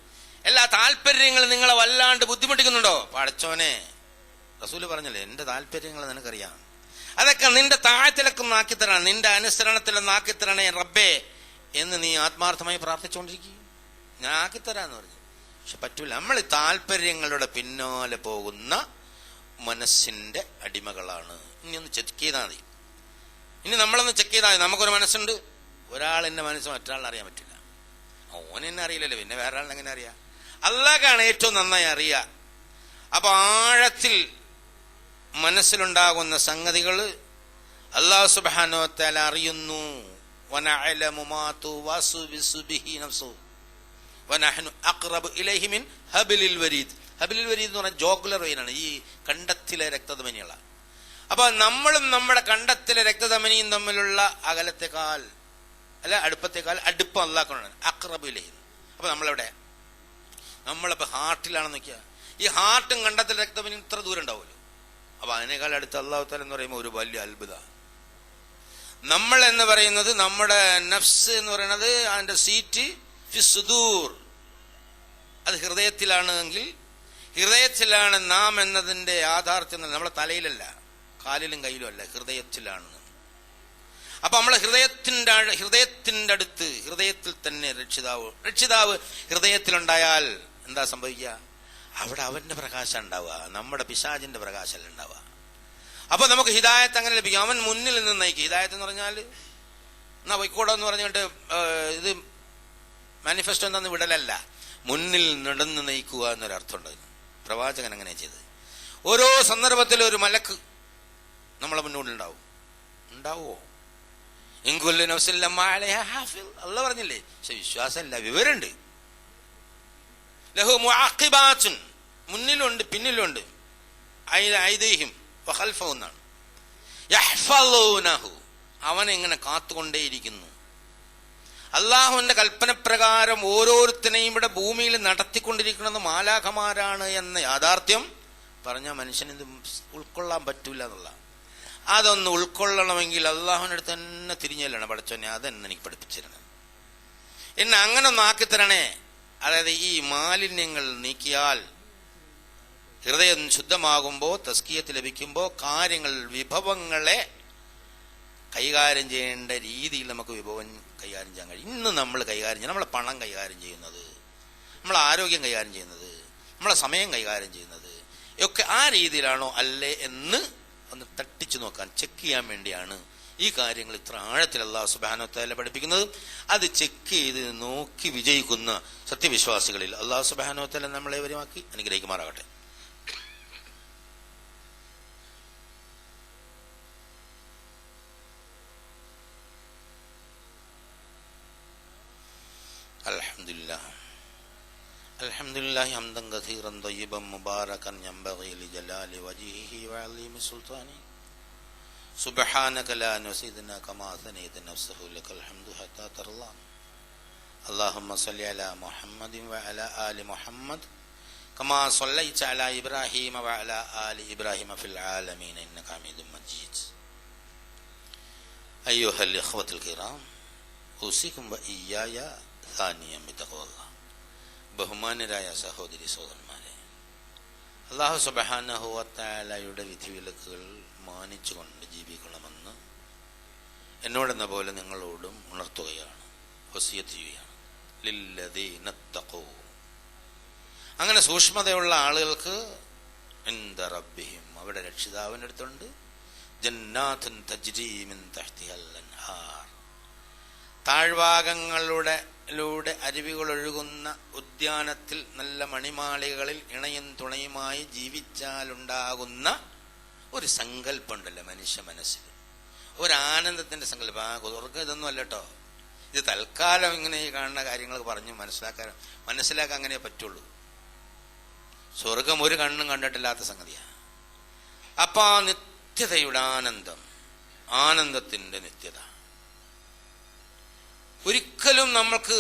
എല്ലാ താല്പര്യങ്ങളും നിങ്ങളെ വല്ലാണ്ട് ബുദ്ധിമുട്ടിക്കുന്നുണ്ടോ? പടച്ചോനെ, റസൂല് പറഞ്ഞല്ലേ, എന്റെ താല്പര്യങ്ങൾ നിനക്കറിയാം, അതൊക്കെ നിന്റെ താഴത്തിലൊക്കെ ആക്കിത്തരണം, നിന്റെ അനുസരണത്തിലൊന്ന് ആക്കിത്തരണേ റബ്ബേ എന്ന് നീ ആത്മാർത്ഥമായി പ്രാർത്ഥിച്ചുകൊണ്ടിരിക്കുക. ഞാൻ ആക്കിത്തരാന്ന് പറഞ്ഞു. പക്ഷെ പറ്റൂല. നമ്മൾ താല്പര്യങ്ങളുടെ പിന്നാലെ പോകുന്ന മനസ്സിന്റെ അടിമകളാണ്. ഇനി ഒന്ന് ചെക്ക് ചെയ്താൽ മതി. ഇനി നമ്മളൊന്ന് ചെക്ക് ചെയ്താൽ മതി. നമുക്കൊരു മനസ്സുണ്ട്. ഒരാളെന്റെ മനസ്സ് മറ്റൊരാളിനെ അറിയാൻ പറ്റില്ല. ഓൻ എന്നെ അറിയില്ലല്ലോ, പിന്നെ വേറെ ആളിനെ എങ്ങനെ അറിയാം? അല്ലാഹുവാണ് ഏറ്റവും നന്നായി അറിയുക. അപ്പൊ ആഴത്തിൽ മനസ്സിലുണ്ടാകുന്ന സംഗതികൾ അല്ലാഹു സുബ്ഹാനഹു വ തആല അറിയുന്നു. വനഅലമു മാ തുവസ്വിസു ബിഹി നഫ്സു വനഹ്നു അഖ്റബു ഇലൈഹി മിൻ ഹബ്ലിൽ വരീദ്. ഹബ്ലിൽ വരീദ് എന്ന് പറഞ്ഞാൽ ജോഗുലർ വെയിനാണ്, ഈ കണ്ടത്തിലെ രക്തധമനിയുള്ള. അപ്പൊ നമ്മളും നമ്മുടെ കണ്ടത്തിലെ രക്തധമനിയും തമ്മിലുള്ള അകലത്തെക്കാൾ അല്ല അടുപ്പത്തെക്കാൾ അടുപ്പം അല്ലാഹുവാണ്. അഖ്റബു ഇലൈഹി. അപ്പൊ നമ്മളെവിടെ? നമ്മളിപ്പോ ഹാർട്ടിലാണെന്ന് നോക്കിയാ, ഈ ഹാർട്ടും കണ്ടത്തിലെ രക്തധമനിയും ഇത്ര ദൂരം ഉണ്ടാവുമല്ലോ. അപ്പൊ അതിനേക്കാൾ അടുത്ത് അല്ലാഹു തആല എന്ന് പറയുമ്പോൾ ഒരു വലിയ അത്ഭുത. നമ്മൾ എന്ന് പറയുന്നത്, നമ്മുടെ നഫ്സ് എന്ന് പറയുന്നത് അതിന്റെ സീറ്റ് ഫിസ്സുദൂർ, അത് ഹൃദയത്തിലാണെങ്കിൽ, ഹൃദയത്തിലാണ് നാം എന്നതിന്റെ യാഥാർത്ഥ്യം. നമ്മളെ തലയിലല്ല, കാലിലും കയ്യിലും അല്ല, ഹൃദയത്തിലാണ്. അപ്പൊ നമ്മളെ ഹൃദയത്തിന്റെ അടുത്ത്, ഹൃദയത്തിൽ തന്നെ രക്ഷിതാവ് ഹൃദയത്തിലുണ്ടായാൽ എന്താ സംഭവിക്കുക? അവിടെ അവന്റെ പ്രകാശം ഉണ്ടാവുക, നമ്മുടെ പിശാചിന്റെ പ്രകാശമല്ല ഉണ്ടാവുക. അപ്പൊ നമുക്ക് ഹിദായത്ത് അങ്ങനെ ലഭിക്കും. അവൻ മുന്നിൽ നിന്ന് നയിക്കും. ഹിദായത്ത് എന്ന് പറഞ്ഞാൽ എന്നാ വൈക്കോടോ എന്ന് പറഞ്ഞിട്ട് ഇത് മാനിഫെസ്റ്റോ എന്താന്ന് വിടലല്ല, മുന്നിൽ നടന്ന് നയിക്കുക എന്നൊരർത്ഥമുണ്ട്. പ്രവാചകൻ അങ്ങനെ ചെയ്ത്. ഓരോ സന്ദർഭത്തിലും ഒരു മലക്ക് നമ്മളെ മുന്നോട്ടുണ്ടാവും. ഉണ്ടാവോ? അല്ലാഹു പറഞ്ഞില്ലേ? പക്ഷെ വിശ്വാസമില്ല, വിവരമുണ്ട്. ലഹു മുഅഖിബാത്തുൻ, മുന്നിലുണ്ട് പിന്നിലുണ്ട്, ഐദീഹിം വഖൽഫഹു എന്നാണ്. യഹ്ഫളൂനഹു, അവനെ ഇങ്ങനെ കാത്തുകൊണ്ടേയിരിക്കുന്നു. അള്ളാഹുവിന്റെ കൽപ്പനപ്രകാരം ഓരോരുത്തനെയും ഇവിടെ ഭൂമിയിൽ നടത്തിക്കൊണ്ടിരിക്കുന്നത് മാലാഖമാരാണ് എന്ന യാഥാർത്ഥ്യം പറഞ്ഞാൽ മനുഷ്യന് ഇത് ഉൾക്കൊള്ളാൻ പറ്റൂല എന്നുള്ള. അതൊന്ന് ഉൾക്കൊള്ളണമെങ്കിൽ അള്ളാഹുവിന്റെ അടുത്ത് തന്നെ തിരിഞ്ഞല്ലാണ്. പഠിച്ചോനെ അതെന്നെ എനിക്ക് പഠിപ്പിച്ചിരണം, എന്നെ അങ്ങനെ ഒന്ന് ആക്കിത്തരണേ. അതായത് ഈ മാലിന്യങ്ങൾ നീക്കിയാൽ ഹൃദയം ശുദ്ധമാകുമ്പോൾ, തസ്കിയത്ത് ലഭിക്കുമ്പോൾ, കാര്യങ്ങൾ വിഭവങ്ങളെ കൈകാര്യം ചെയ്യേണ്ട രീതിയിൽ നമുക്ക് വിഭവം കൈകാര്യം ചെയ്യാൻ കഴിയും. ഇന്ന് നമ്മൾ കൈകാര്യം ചെയ്യുന്നത്, നമ്മളെ പണം കൈകാര്യം ചെയ്യുന്നത്, നമ്മളെ ആരോഗ്യം കൈകാര്യം ചെയ്യുന്നത്, നമ്മളെ സമയം കൈകാര്യം ചെയ്യുന്നത് ഒക്കെ ആ രീതിയിലാണോ അല്ലേ എന്ന് ഒന്ന് തട്ടിച്ചു നോക്കാൻ, ചെക്ക് ചെയ്യാൻ വേണ്ടിയാണ് ഈ കാര്യങ്ങൾ ഇത്ര ആഴത്തിൽ അല്ലാഹു സുബ്ഹാനഹു വ തആല പഠിപ്പിക്കുന്നത്. അത് ചെക്ക് ചെയ്ത് നോക്കി വിജയിക്കുന്ന സത്യവിശ്വാസികളിൽ അല്ലാഹു സുബ്ഹാനഹു വ തആല നമ്മളെ വരുമാക്കി അനുഗ്രഹിക്കുമാറാകട്ടെ. അൽഹംദുലില്ലാഹി ഹംദൻ കസീറൻ ത്വയ്യിബൻ മുബാറകൻ യംബഗി ലിജലാലി വജ്ഹിഹി വഅലീമി സുൽത്താനി സുബ്ഹാനക ലാ നസീദുനാ കമാ സനൈത നഫ്സഹു ലകൽ ഹംദു ഹത്താ തർളാ. അല്ലാഹുമ്മ സ്വല്ലി അലാ മുഹമ്മദിൻ വഅലാ ആലി മുഹമ്മദ് കമാ സ്വല്ലൈത അലാ ഇബ്രാഹീമ വഅലാ ആലി ഇബ്രാഹീമ ഫിൽ ആലമീന ഇന്നക ഹമീദും മജീദ്. അയ്യുഹൽ ഇഖ്വത്തുൽ കിറാം, ഉസീകും വഇയ്യായ സാനിയം ബിത്തഖ്വല്ലാഹ്. ബഹുമാന്യരായ സഹോദരി സഹോദരന്മാരെ, അല്ലാഹു സുബ്ഹാനഹു വ തആലയുടെ വിധിവിലക്കുകൾ മാനിച്ചുകൊണ്ട് ജീവിക്കണമെന്ന് എന്നോടെന്ന പോലെ നിങ്ങളോടും ഉണർത്തുകയാണ്, വസിയത്ത് ചെയ്യുകയാണ്. ലില്ലദീന തഖൂ, അങ്ങനെ സൂക്ഷ്മതയുള്ള ആളുകൾക്ക് ഇൻദ റബ്ബിഹിം, അവരുടെ രക്ഷിതാവിൻ്റെ അടുത്തുണ്ട്, ജന്നാത്തുൻ തജ്രീ മിൻ തഹ്തിഹൽ അൻഹാർ, താഴ്ഭാഗങ്ങളുടെ അരുവികൾ ഒഴുകുന്ന ഉദ്യാനത്തിൽ നല്ല മണിമാളികളിൽ ഇണയും തുണയുമായി ജീവിച്ചാലുണ്ടാകുന്ന ഒരു സങ്കല്പമുണ്ടല്ലോ മനുഷ്യ മനസ്സിൽ, ഒരാനന്ദത്തിന്റെ സങ്കല്പം. സ്വർഗം ഇതൊന്നും അല്ല കേട്ടോ, ഇത് തൽക്കാലം ഇങ്ങനെ ഈ കാണുന്ന കാര്യങ്ങൾ പറഞ്ഞ് മനസ്സിലാക്കാൻ അങ്ങനെ പറ്റുള്ളൂ. സ്വർഗം ഒരു കണ്ണും കണ്ടിട്ടില്ലാത്ത സംഗതിയാണ്. അപ്പൊ ആ നിത്യതയുടെ ആനന്ദം, ആനന്ദത്തിന്റെ നിത്യത ഒരിക്കലും നമ്മൾക്ക്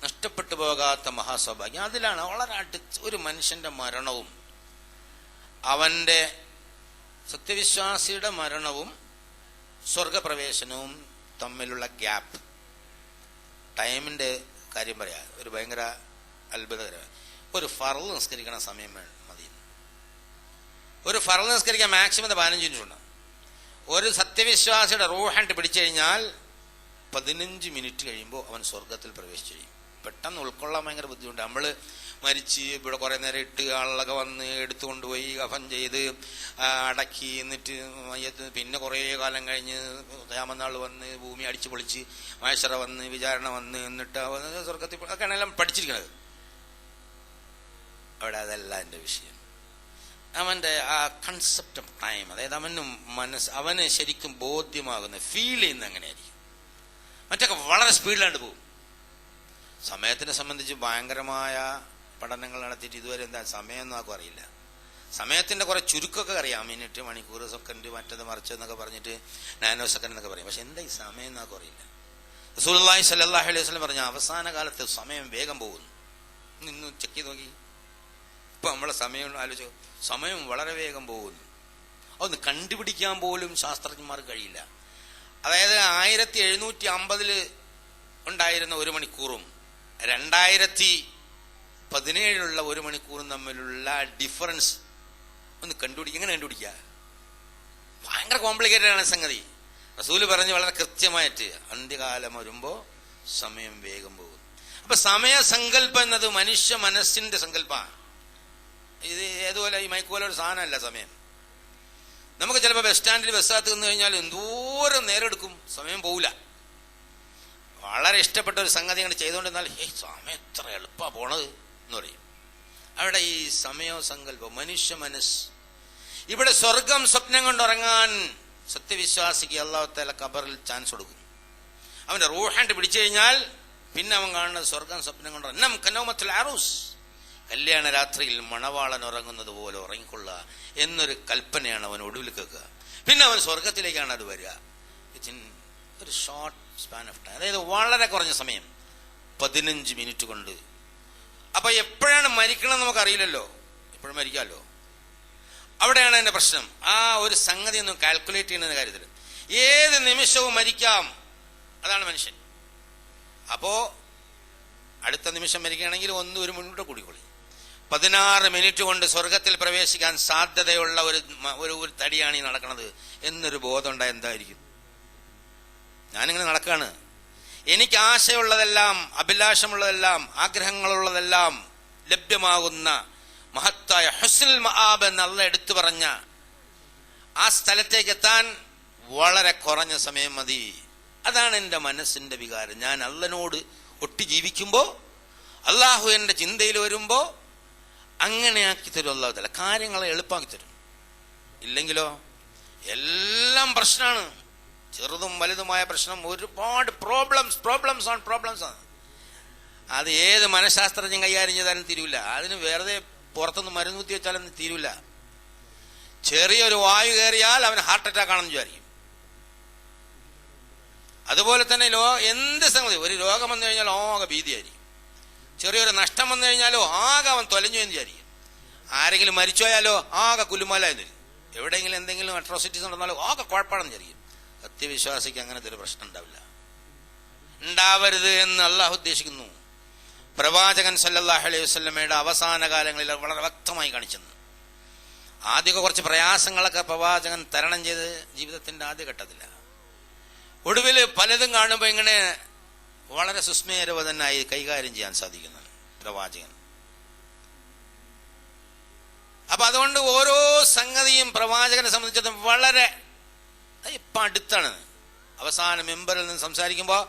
നഷ്ടപ്പെട്ടു പോകാത്ത മഹാസൗഭാഗ്യം. അതിലാണ് വളരെ അടുത്ത് ഒരു മനുഷ്യന്റെ മരണവും അവന്റെ സത്യവിശ്വാസിയുടെ മരണവും സ്വർഗപ്രവേശനവും തമ്മിലുള്ള ഗ്യാപ്പ്. ടൈമിന്റെ കാര്യം പറയാ, ഒരു ഭയങ്കര അത്ഭുതകരമാണ്. ഒരു ഫർള് നിസ്കരിക്കണ സമയം മതി. ഒരു ഫർള് നിസ്കരിക്കാൻ മാക്സിമം 15 മിനിറ്റ് ഉണ്ട്. ഒരു സത്യവിശ്വാസിയുടെ റൂഹണ്ട് പിടിച്ചു കഴിഞ്ഞാൽ 15 മിനിറ്റ് കഴിയുമ്പോൾ അവൻ സ്വർഗത്തിൽ പ്രവേശിച്ചു കഴിയും. പെട്ടെന്ന് ഉൾക്കൊള്ളാൻ ഭയങ്കര ബുദ്ധിമുട്ട്. നമ്മൾ മരിച്ച് ഇവിടെ കുറേ നേരം ഇട്ട് ആളുകളൊക്കെ വന്ന് എടുത്തുകൊണ്ടുപോയി കഫൻ ചെയ്ത് അടക്കി, എന്നിട്ട് പിന്നെ കുറേ കാലം കഴിഞ്ഞ് ഖിയാമത്ത് വന്ന് ഭൂമി അടിച്ചു പൊളിച്ച് മഹ്ശറ വന്ന് വിചാരണ വന്ന് എന്നിട്ട് സ്വർഗത്തിൽ ഒക്കെയാണ് എല്ലാം പഠിച്ചിരിക്കുന്നത്. അവിടെ അതല്ല എൻ്റെ വിഷയം. അവൻ്റെ ആ കൺസെപ്റ്റ് ഓഫ് ടൈം, അതായത് അവന് ശരിക്കും ബോധ്യമാകുന്ന ഫീൽ ചെയ്യുന്ന എങ്ങനെയായിരിക്കും. മറ്റൊക്കെ വളരെ സ്പീഡിലാണ്ട് പോകും. സമയത്തിനെ സംബന്ധിച്ച് ഭയങ്കരമായ പഠനങ്ങൾ നടത്തിയിട്ട് ഇതുവരെ എന്താ സമയം ഒന്നും ആർക്കും അറിയില്ല. സമയത്തിൻ്റെ കുറെ ചുരുക്കമൊക്കെ അറിയാം, മിനിറ്റ്, മണിക്കൂർ, സെക്കൻഡ്, മറ്റത് മറിച്ച് എന്നൊക്കെ പറഞ്ഞിട്ട് നാനോ സെക്കൻഡ് എന്നൊക്കെ പറയും. പക്ഷെ എന്താ ഈ സമയം എന്നാർക്കും അറിയില്ല. റസൂലുള്ളാഹി സ്വല്ലല്ലാഹു അലൈഹി വസല്ലം പറഞ്ഞ അവസാന കാലത്ത് സമയം വേഗം പോകുന്നു. നിന്ന് ചെക്ക് ചെയ്ത് നോക്കി, ഇപ്പൊ നമ്മളെ സമയം ആലോചിച്ചു, സമയം വളരെ വേഗം പോകുന്നു. അതൊന്ന് കണ്ടുപിടിക്കാൻ പോലും ശാസ്ത്രജ്ഞന്മാർക്ക് കഴിയില്ല. അതായത് 1750 ഉണ്ടായിരുന്ന 1 മണിക്കൂറും 2017 1 മണിക്കൂറും തമ്മിലുള്ള ഡിഫറൻസ് ഒന്ന് കണ്ടുപിടിക്കുക. എങ്ങനെ കണ്ടുപിടിക്കുക? ഭയങ്കര കോംപ്ലിക്കേറ്റഡ് ആണ് സംഗതി. റസൂല് പറഞ്ഞ് വളരെ കൃത്യമായിട്ട്, അന്ത്യകാലം വരുമ്പോ സമയം വേഗം പോകും. അപ്പൊ സമയസങ്കല്പം എന്നത് മനുഷ്യ മനസ്സിന്റെ സങ്കല്പമാണ്. ഇത് ഏതുപോലെ ഈ മൈക്കോല ഒരു സാധനമല്ല സമയം. നമുക്ക് ചിലപ്പോൾ ബസ് സ്റ്റാൻഡിൽ ബസ്സകത്ത് നിന്ന് കഴിഞ്ഞാൽ എന്തോരം നേരം എടുക്കും, സമയം പോവില്ല. വളരെ ഇഷ്ടപ്പെട്ട ഒരു സംഗതി അങ്ങനെ ചെയ്തുകൊണ്ടിരുന്നാൽ സമയം എത്ര എളുപ്പമാണ് പോണത് എന്ന് പറയും. അവിടെ ഈ സമയസങ്കല്പം, മനുഷ്യ മനസ്സ്. ഇവിടെ സ്വർഗം സ്വപ്നം കൊണ്ടുറങ്ങാൻ സത്യവിശ്വാസിക്ക് അല്ലാഹു തആല ഖബറിൽ ചാൻസ് കൊടുക്കും. അവന്റെ റൂഹാണ്ട് പിടിച്ചു കഴിഞ്ഞാൽ പിന്നെ അവൻ കാണുന്നത് സ്വർഗം സ്വപ്നം കൊണ്ട് കനൗമത്തുൽ അറൂസ്, കല്യാണ രാത്രിയിൽ മണവാളൻ ഉറങ്ങുന്നത് പോലെ ഉറങ്ങിക്കൊള്ളുക എന്നൊരു കൽപ്പനയാണ് അവൻ ഒടുവിൽ കേൾക്കുക. പിന്നെ അവൻ സ്വർഗത്തിലേക്കാണ് അത് വരിക. ഒരു ഷോർട്ട് സ്പാൻ ഓഫ് ടൈം, അതായത് വളരെ കുറഞ്ഞ സമയം, 15 മിനിറ്റ് കൊണ്ട്. അപ്പൊ എപ്പോഴാണ് മരിക്കണം നമുക്കറിയില്ലല്ലോ, എപ്പോഴും മരിക്കാമല്ലോ. അവിടെയാണ് എന്റെ പ്രശ്നം. ആ ഒരു സംഗതി ഒന്നും കാൽക്കുലേറ്റ് ചെയ്യുന്ന കാര്യത്തിൽ ഏത് നിമിഷവും മരിക്കാം, അതാണ് മനുഷ്യൻ. അപ്പോ അടുത്ത നിമിഷം മരിക്കുകയാണെങ്കിൽ 1 മിനിറ്റ് കൂടിക്കൊള്ളി. 16 മിനിറ്റ് കൊണ്ട് സ്വർഗത്തിൽ പ്രവേശിക്കാൻ സാധ്യതയുള്ള ഒരു തടിയാണ് ഈ നടക്കുന്നത് എന്നൊരു ബോധം ഉണ്ടായ എന്തായിരിക്കും? ഞാനിങ്ങനെ നടക്കാണ്, എനിക്ക് ആശയമുള്ളതെല്ലാം, അഭിലാഷമുള്ളതെല്ലാം, ആഗ്രഹങ്ങളുള്ളതെല്ലാം ലഭ്യമാകുന്ന മഹത്തായ ഹുസ്നുൽ മആബ് എന്ന് അല്ലാഹ് എടുത്തു പറഞ്ഞ ആ സ്ഥലത്തേക്ക് എത്താൻ വളരെ കുറഞ്ഞ സമയം മതി. അതാണ് എൻ്റെ മനസ്സിന്റെ വികാരം. ഞാൻ അല്ലാഹുവിനോട് ഒട്ടി ജീവിക്കുമ്പോ, അള്ളാഹു എൻ്റെ ചിന്തയിൽ വരുമ്പോ അങ്ങനെ ആക്കി തരും അല്ലാഹു തആല. കാര്യങ്ങളെ എളുപ്പമാക്കി തരും. ഇല്ലെങ്കിലോ എല്ലാം പ്രശ്നമാണ്, ചെറുതും വലുതുമായ പ്രശ്നം, ഒരുപാട് പ്രോബ്ലംസ് ആണ്. അത് ഏത് മനഃശാസ്ത്രജ്ഞൻ കൈകാര്യം ചെയ്താലും തീരൂല. അതിന് വെറുതെ പുറത്തുനിന്ന് മരുന്ന് കുത്തി വെച്ചാലൊന്നും തീരൂല. ചെറിയൊരു വായു കയറിയാൽ അവന് ഹാർട്ട് അറ്റാക്ക് ആണെന്ന് വിചാരിക്കും. അതുപോലെ തന്നെ എന്ത് സംഗതി, ഒരു രോഗം വന്നു കഴിഞ്ഞാൽ ആകെ ഭീതിയായിരിക്കും. ചെറിയൊരു നഷ്ടം വന്നു കഴിഞ്ഞാലോ ആകെ അവൻ തൊലഞ്ഞു എന്ന് വിചാരിക്കും. ആരെങ്കിലും മരിച്ചുപോയാലോ ആകെ കുലുമാലായെന്ന് വരും. എവിടെയെങ്കിലും എന്തെങ്കിലും അട്രോസിറ്റീസ് നടന്നാലോ ആകെ കുഴപ്പമാണെന്ന് വിചാരിക്കും. സത്യവിശ്വാസിക്ക് അങ്ങനത്തെ ഒരു പ്രശ്നം ഉണ്ടാവരുത് എന്ന് അള്ളാഹു ഉദ്ദേശിക്കുന്നു. പ്രവാചകൻ സല്ലല്ലാഹു അലൈഹി വസല്ലമയുടെ അവസാന കാലങ്ങളിൽ വളരെ വ്യക്തമായി കാണിച്ചെന്ന്. ആദ്യമൊക്കെ കുറച്ച് പ്രയാസങ്ങളൊക്കെ പ്രവാചകൻ തരണം ചെയ്ത് ജീവിതത്തിന്റെ ആദ്യഘട്ടത്തില. ഒടുവിൽ പലതും കാണുമ്പോൾ ഇങ്ങനെ വളരെ സുസ്മേരവതനായി കൈകാര്യം ചെയ്യാൻ സാധിക്കുന്നു പ്രവാചകൻ. അപ്പൊ അതുകൊണ്ട് ഓരോ സംഗതിയും പ്രവാചകനെ സംബന്ധിച്ചിടത്തോളം വളരെ ഇപ്പം അടുത്താണ്. അവസാന മെമ്പറിൽ നിന്ന് സംസാരിക്കുമ്പോൾ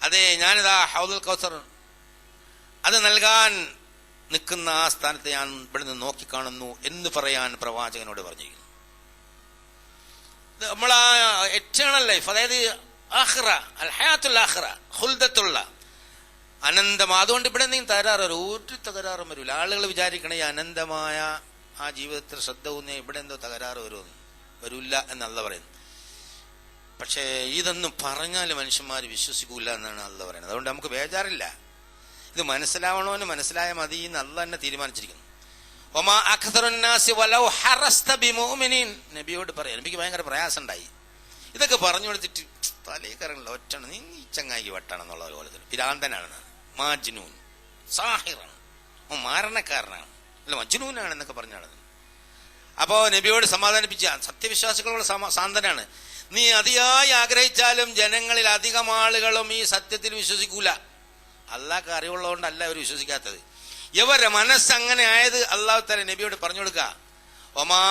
അതെ ഞാനിതാ ഹൗദുൽ കൗസർ അത് നൽകാൻ നിൽക്കുന്ന ആ സ്ഥാനത്ത് ഞാൻ ഇവിടെ നിന്ന് നോക്കിക്കാണുന്നു എന്ന് പറയാൻ പ്രവാചകനോട് പറഞ്ഞിരിക്കുന്നു. നമ്മളാ എറ്റേണൽ ലൈഫ്, അതായത് ആഖിറ, അൽ ഹയാത്തുൽ ആഖിറ, ഖുൽദത്തുള്ള അനന്തം. അതുകൊണ്ട് ഇവിടെ എന്തെങ്കിലും ഒരു തകരാറും വരില്ല. ആളുകൾ വിചാരിക്കണേ ഈ അനന്തമായ ആ ജീവിതത്തിൽ ശ്രദ്ധ ഊന്നിയ ഇവിടെ എന്തോ തകരാറ് വരില്ല എന്നല്ല പറയുന്നത്. പക്ഷേ ഇതൊന്നും പറഞ്ഞാൽ മനുഷ്യന്മാർ വിശ്വസിക്കൂല എന്നാണ് അല്ലാഹ് പറയുന്നത്. അതുകൊണ്ട് നമുക്ക് ബേജാറില്ല. ഇത് മനസ്സിലാവണോന്ന് മനസ്സിലായാൽ മതി എന്ന് അല്ലാഹ് തന്നെ തീരുമാനിച്ചിരിക്കുന്നു. ഒമാ അക്സറുൻ നാസി വലൗ ഹറസ്ത ബിമുഅ്മിനീൻ, നബിയോട് പറയാം. നബിക്ക് ഭയങ്കര പ്രയാസം ഉണ്ടായി. ഇതൊക്കെ പറഞ്ഞു കൊടുത്തിട്ട് തലേ കറങ്ങുള്ള ഒറ്റാണ്, നീ ചങ്ങായി വട്ടാണെന്നുള്ള പോലെ പിരാന്തനാണ്, മാജ്നൂൻ, സാഹിറാണ്, മാരണക്കാരനാണ്, അല്ല മജ്നൂനാണെന്നൊക്കെ പറഞ്ഞാണ്. അപ്പോ നബിയോട് സമാധാനിപ്പിച്ച സത്യവിശ്വാസികളോട് സാന്ത്വനാണ്. നീ അതിയായി ആഗ്രഹിച്ചാലും ജനങ്ങളിൽ അധികം ആളുകളും ഈ സത്യത്തിൽ വിശ്വസിക്കൂല. അള്ളാഹ്ക്ക് അറിവുള്ളതുകൊണ്ടല്ല അവർ വിശ്വസിക്കാത്തത്. ഇവരുടെ മനസ്സങ്ങനെ ആയത് അള്ളാഹു തആല നബിയോട് പറഞ്ഞു കൊടുക്കുക, ഒമാ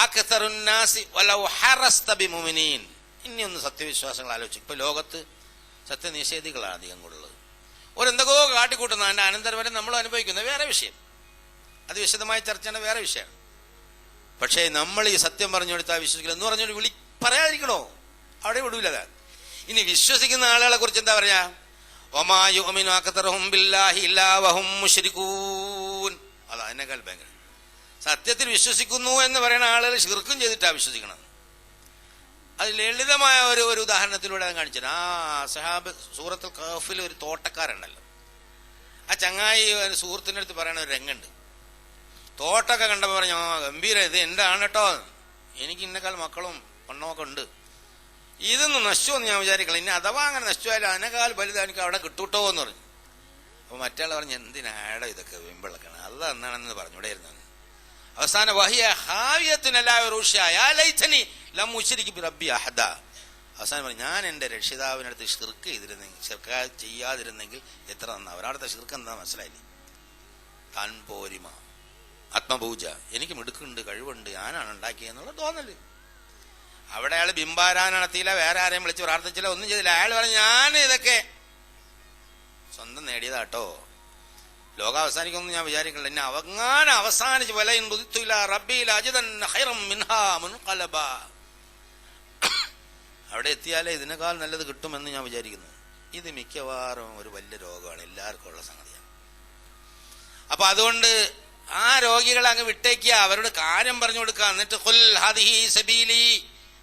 അക്തറുന്നാസി വലൗ ഹറസ്ത ബിമുഅ്മിനീൻ. ഇനി ഒന്ന് സത്യവിശ്വാസങ്ങൾ ആലോചിക്കും. ഇപ്പൊ ലോകത്ത് സത്യനിഷേധികളാണ് അധികം കൂടുതൽ. ഒരെന്തൊക്കെയോ കാട്ടിക്കൂട്ടുന്ന അതിന്റെ അനന്തരഫലം നമ്മൾ അനുഭവിക്കുന്നത് വേറെ വിഷയം. അത് വിശദമായ ചർച്ചയാണ്, വേറെ വിഷയമാണ്. പക്ഷേ നമ്മൾ ഈ സത്യം പറഞ്ഞു കൊടുത്താൽ വിശ്വസിക്കില്ല എന്ന് പറഞ്ഞുകൊണ്ട് പറയാതിരിക്കണോ? അവിടെ വിടൂല. ഇനി വിശ്വസിക്കുന്ന ആളുകളെ കുറിച്ച് എന്താ പറയാ? വമാ യുഅ്മിനു അക്തറുഹും ബില്ലാഹി ഇല്ലാ വഹും മുശ്രികൂൻ. അതാ അതിനേക്കാൾ ഭയങ്കര. സത്യത്തിൽ വിശ്വസിക്കുന്നു എന്ന് പറയുന്ന ആളുകൾ ശിർക്കും ചെയ്തിട്ടാണ് വിശ്വസിക്കണം. അത് ലളിതമായ ഒരു ഉദാഹരണത്തിലൂടെ അത് കാണിച്ചത്. സഹാബ് സൂറത്തുൽ കഹ്ഫിൽ ഒരു തോട്ടക്കാരുണ്ടല്ലോ, ആ ചങ്ങായി ഒരു സുഹൃത്തിൻ്റെ അടുത്ത് പറയണ ഒരു രംഗുണ്ട്. തോട്ടമൊക്കെ കണ്ടപ്പോൾ പറഞ്ഞു, ഗംഭീരം, ഇത് എൻ്റെ ആണ് കേട്ടോ, എനിക്ക് ഇന്നേക്കാൾ മക്കളും പെണ്ണമൊക്കെ ഉണ്ട്, ഇതൊന്നും നശിച്ചുവെന്ന് ഞാൻ വിചാരിക്കണം, ഇനി അഥവാ അങ്ങനെ നശിച്ചുപോയാലും അതിനേക്കാൾ വലുത് എനിക്ക് അവിടെ കിട്ടൂട്ടോ എന്ന് പറഞ്ഞു. അപ്പോൾ മറ്റേ ആൾ പറഞ്ഞു, എന്തിനാടോ ഇതൊക്കെ വെമ്പിളക്കണം, അല്ല എന്നാണെന്ന് പറഞ്ഞുകൂടെയായിരുന്നു. അവസാന വഹിയ അവസാനം പറഞ്ഞു, ഞാൻ എൻ്റെ രക്ഷിതാവിനടുത്ത് ഷിർക്ക് ചെയ്തിരുന്നെങ്കിൽ, ഷിർക്ക് ചെയ്യാതിരുന്നെങ്കിൽ എത്ര നന്നാ. ഒരാളത്തെ ഷിർക്ക് എന്താ മനസ്സിലായില്ലേ? താൻ പോരിമ, ആത്മപൂജ, എനിക്ക് മിടുക്കുണ്ട്, കഴിവുണ്ട്, ഞാനാണ് ഉണ്ടാക്കിയെന്നുള്ള തോന്നല്. അവിടെ അയാൾ ബിംബാരാൻ നടത്തിയില്ല, വേറെ ആരെയും വിളിച്ച് പ്രാർത്ഥിച്ചില്ല, ഒന്നും ചെയ്തില്ല. അയാൾ പറഞ്ഞു, ഞാൻ ഇതൊക്കെ സ്വന്തം നേടിയതാട്ടോ, ലോകം അവസാനിക്കുമെന്ന് ഞാൻ വിചാരിക്കില്ല, എന്നെ അവങ്ങാനം അവസാനിച്ച് വലയിൻ ബുദ്ധില്ല റബ്ബിൽ അജിദൻ ഖൈറൻ മിൻഹാ മുൻഖലബ. അവിടെ എത്തിയാലേ ഇതിനേക്കാൾ നല്ലത് കിട്ടുമെന്ന് ഞാൻ വിചാരിക്കുന്നു. ഇത് മിക്കവാറും ഒരു വലിയ രോഗമാണ്, എല്ലാവർക്കും ഉള്ള സംഗതിയാണ്. അപ്പൊ അതുകൊണ്ട് ആ രോഗികളെ അങ്ങ് വിട്ടേക്കുക, അവരോട് കാര്യം പറഞ്ഞു കൊടുക്കുക. എന്നിട്ട് ഖുൽ ഹാദിഹി സബീലി,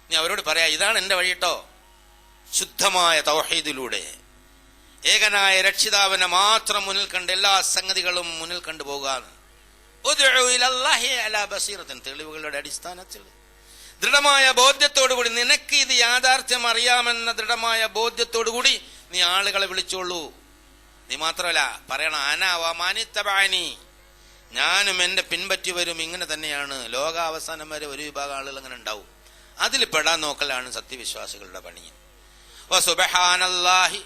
നീ അവരോട് പറയാ, ഇതാണ് എന്റെ വഴി കേട്ടോ, ശുദ്ധമായ തൗഹീദിലൂടെ ഏകനായ രക്ഷിതാവിനെ മാത്രം മുന്നിൽ കണ്ട് എല്ലാ സംഗതികളും മുന്നിൽ കണ്ടു പോകാന്ന്. തെളിവുകളുടെ അടിസ്ഥാനത്തിൽ ദൃഢമായ ബോധ്യത്തോടുകൂടി, നിനക്ക് ഇത് യാഥാർത്ഥ്യം അറിയാമെന്ന ദൃഢമായ ബോധ്യത്തോടുകൂടി നീ ആളുകളെ വിളിച്ചോളൂ. നീ മാത്രമല്ല പറയണം, അനാവാനിത്തബാനി, ഞാനും എന്റെ പിൻപറ്റി വരും, ഇങ്ങനെ തന്നെയാണ്. ലോകാവസാനം വരെ ഒരു വിഭാഗം ആളുകൾ അങ്ങനെ ഉണ്ടാവും. അതിൽ പെടാൻ നോക്കലാണ് സത്യവിശ്വാസികളുടെ പണി. വസുബ്ഹാനല്ലാഹി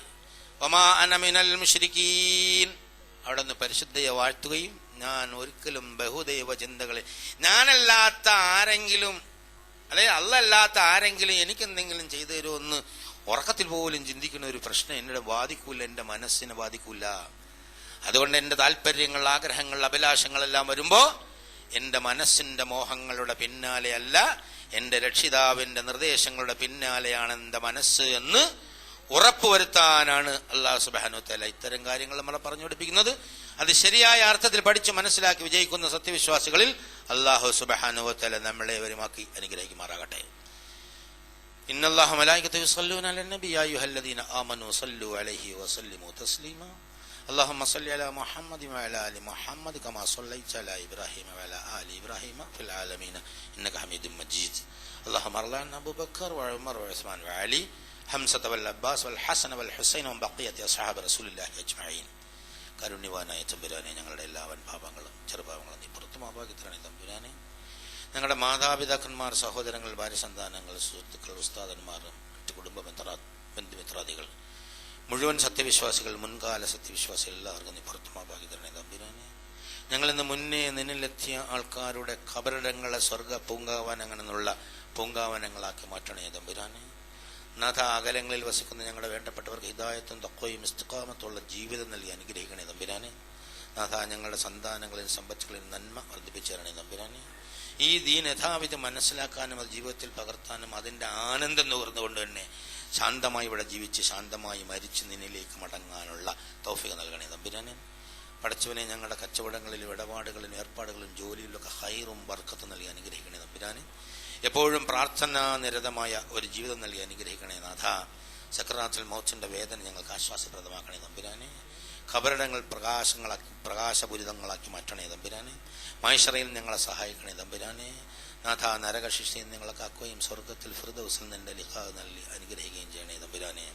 വമാ അന മിനൽ മുശ്രിക്കീൻ. അവിടെ നിന്ന് പരിശുദ്ധയെ വാഴ്ത്തുകയും, ഞാൻ ഒരിക്കലും ബഹുദൈവ ചിന്തകളെ, ഞാനല്ലാത്ത ആരെങ്കിലും, അല്ലെ അല്ലാത്ത ആരെങ്കിലും എനിക്കെന്തെങ്കിലും ചെയ്തു തരുമോ എന്ന് ഉറക്കത്തിൽ പോലും ചിന്തിക്കുന്ന ഒരു പ്രശ്നം എന്നെ ബാധിക്കൂല, എൻ്റെ മനസ്സിനെ ബാധിക്കൂല. അതുകൊണ്ട് എൻ്റെ താല്പര്യങ്ങൾ, ആഗ്രഹങ്ങൾ, അഭിലാഷങ്ങളെല്ലാം വരുമ്പോൾ എൻ്റെ മനസ്സിൻ്റെ മോഹങ്ങളുടെ പിന്നാലെ അല്ല, എൻ്റെ രക്ഷിതാവിൻ്റെ നിർദ്ദേശങ്ങളുടെ പിന്നാലെയാണ് എൻ്റെ മനസ്സ് എന്ന് ഉറപ്പുവരുത്താനാണ് അല്ലാഹു സുബ്ഹാനഹു വ തആല ഇത്തരം കാര്യങ്ങൾ നമ്മളെ പറഞ്ഞു പഠിപ്പിക്കുന്നത്. അത് ശരിയായ അർത്ഥത്തിൽ പഠിച്ച് മനസ്സിലാക്കി വിജയിക്കുന്ന സത്യവിശ്വാസികളിൽ അല്ലാഹു സുബ്ഹാനഹു വ തആല നമ്മളെ വരുമാക്കി അനുഗ്രഹിക്കുമാറാകട്ടെ. ഇന്നല്ലാഹ മലായികതഹു യുസല്ലൂന അലൻ നബി യാ അയ്യുഹല്ലദീന ആമനൂ സല്ലു അലൈഹി വസല്ലിമു തസ്ലീമാ. اللهم صل على محمد وعلى ال محمد كما صليت على ابراهيم وعلى ال ابراهيم في العالمين انك حميد مجيد. اللهم ارض عن ابو بكر وعمر وعثمان وعلي حمزة والعباس والحسن والحسين وبقية اصحاب رسول الله اجمعين. കാരുണ്യവാനായ തമ്പുരാനെ, ഞങ്ങളുടെ എല്ലാ വൻപാപങ്ങളും ചെറുപാപങ്ങളും നീ പുറത്തു മാപ്പാക്കി തരണേ തമ്പുരാനെ. ഞങ്ങളുടെ മാതാപിതാക്കന്മാർ, സഹോദരങ്ങൾ, ഭാര്യ സന്താനങ്ങൾ, സുഹൃത്തുക്കൾ, ഉസ്താദന്മാർ, മറ്റു കുടുംബ ബന്ധുമിത്രാദികൾ, മുഴുവൻ സത്യവിശ്വാസികൾ, മുൻകാല സത്യവിശ്വാസികൾ എല്ലാവർക്കും നീ പുറത്തു മാപ്പാക്കി തരണേ തമ്പുരാനെ. ഞങ്ങളിന്ന് മുന്നേ നിന്നിലെത്തിയ ആൾക്കാരുടെ ഖബറിടങ്ങളെ സ്വർഗ പൂങ്കാവനങ്ങളെന്നുള്ള പൂങ്കാവനങ്ങളാക്കി മാറ്റണേ തമ്പുരാനെ. നാഥ, അകലങ്ങളിൽ വസിക്കുന്ന ഞങ്ങളുടെ വേണ്ടപ്പെട്ടവർക്ക് ഹിദായത്തും തഖ്വയും ഇസ്തിഖാമത്തുള്ള ജീവിതം നൽകി അനുഗ്രഹിക്കണേ തമ്പുരാനെ. നാഥ, ഞങ്ങളുടെ സന്താനങ്ങളിൽ സമ്പത്തുകളിൽ നന്മ വർദ്ധിപ്പിച്ചു തരണേ തമ്പുരാനെ. ഈ ദീൻ യഥാവിധം മനസ്സിലാക്കാനും അത് ജീവിതത്തിൽ പകർത്താനും അതിൻ്റെ ആനന്ദം നുകർന്നുകൊണ്ട് തന്നെ ശാന്തമായി ഇവിടെ ജീവിച്ച് ശാന്തമായി മരിച്ച് നിന്നിലേക്ക് മടങ്ങാനുള്ള തൗഫീഖ് നൽകണേ തമ്പുരാനെ. പടച്ചവനെ, ഞങ്ങളുടെ കച്ചവടങ്ങളിലും ഇടപാടുകളിലും ഏർപ്പാടുകളിലും ജോലിയിലൊക്കെ ഹൈറും ബർക്കത്തും നൽകി അനുഗ്രഹിക്കണേ തമ്പുരാനെ. എപ്പോഴും പ്രാർത്ഥനാ നിരതമായ ഒരു ജീവിതം നൽകി അനുഗ്രഹിക്കണേ നാഥ. സക്രാത്തുൽ മൗത്തിന്റെ വേദന ഞങ്ങൾക്ക് ആശ്വാസപ്രദമാക്കണേ തമ്പുരാനെ. ഖബറിടങ്ങൾ പ്രകാശപൂരിതങ്ങളാക്കി മാറ്റണേ തമ്പുരാനെ. മഹ്ശറയിൽ ഞങ്ങളെ സഹായിക്കണേ തമ്പുരാനെ. നാഥ, നരകശിക്ഷയിൽ ഞങ്ങളെ കാക്കുകയും സ്വർഗത്തിൽ ഫിർദൗസിൽ നിന്റെ ലിഖാ നൽകി അനുഗ്രഹിക്കുകയും ചെയ്യണേ തമ്പുരാനെ.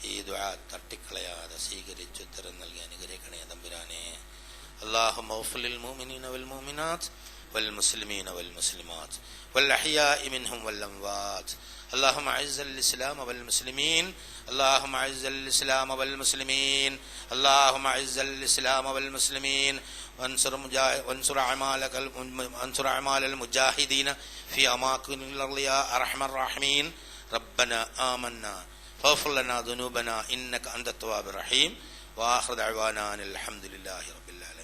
ഈ ദുആ തട്ടിക്കളയാതെ സ്വീകരിച്ച് ഉത്തരം നൽകി അനുഗ്രഹിക്കണേ തമ്പുരാനെ. അല്ലാഹുമ്മ ഗ്ഫിർ ലിൽ മുഅ്മിനീന വൽ മുഅ്മിനാത്ത് والمسلمين والمسلمات والأحياء منهم والأموات اللهم اعز الاسلام والمسلمين اللهم اعز الاسلام والمسلمين اللهم اعز الاسلام والمسلمين وانصر اعمال المجاهدين في اماكن الارض يا ارحم الراحمين. ربنا آمنا فاغفر لنا ذنوبنا انك انت التواب الرحيم. واخر دعوانا ان الحمد لله رب العالمين.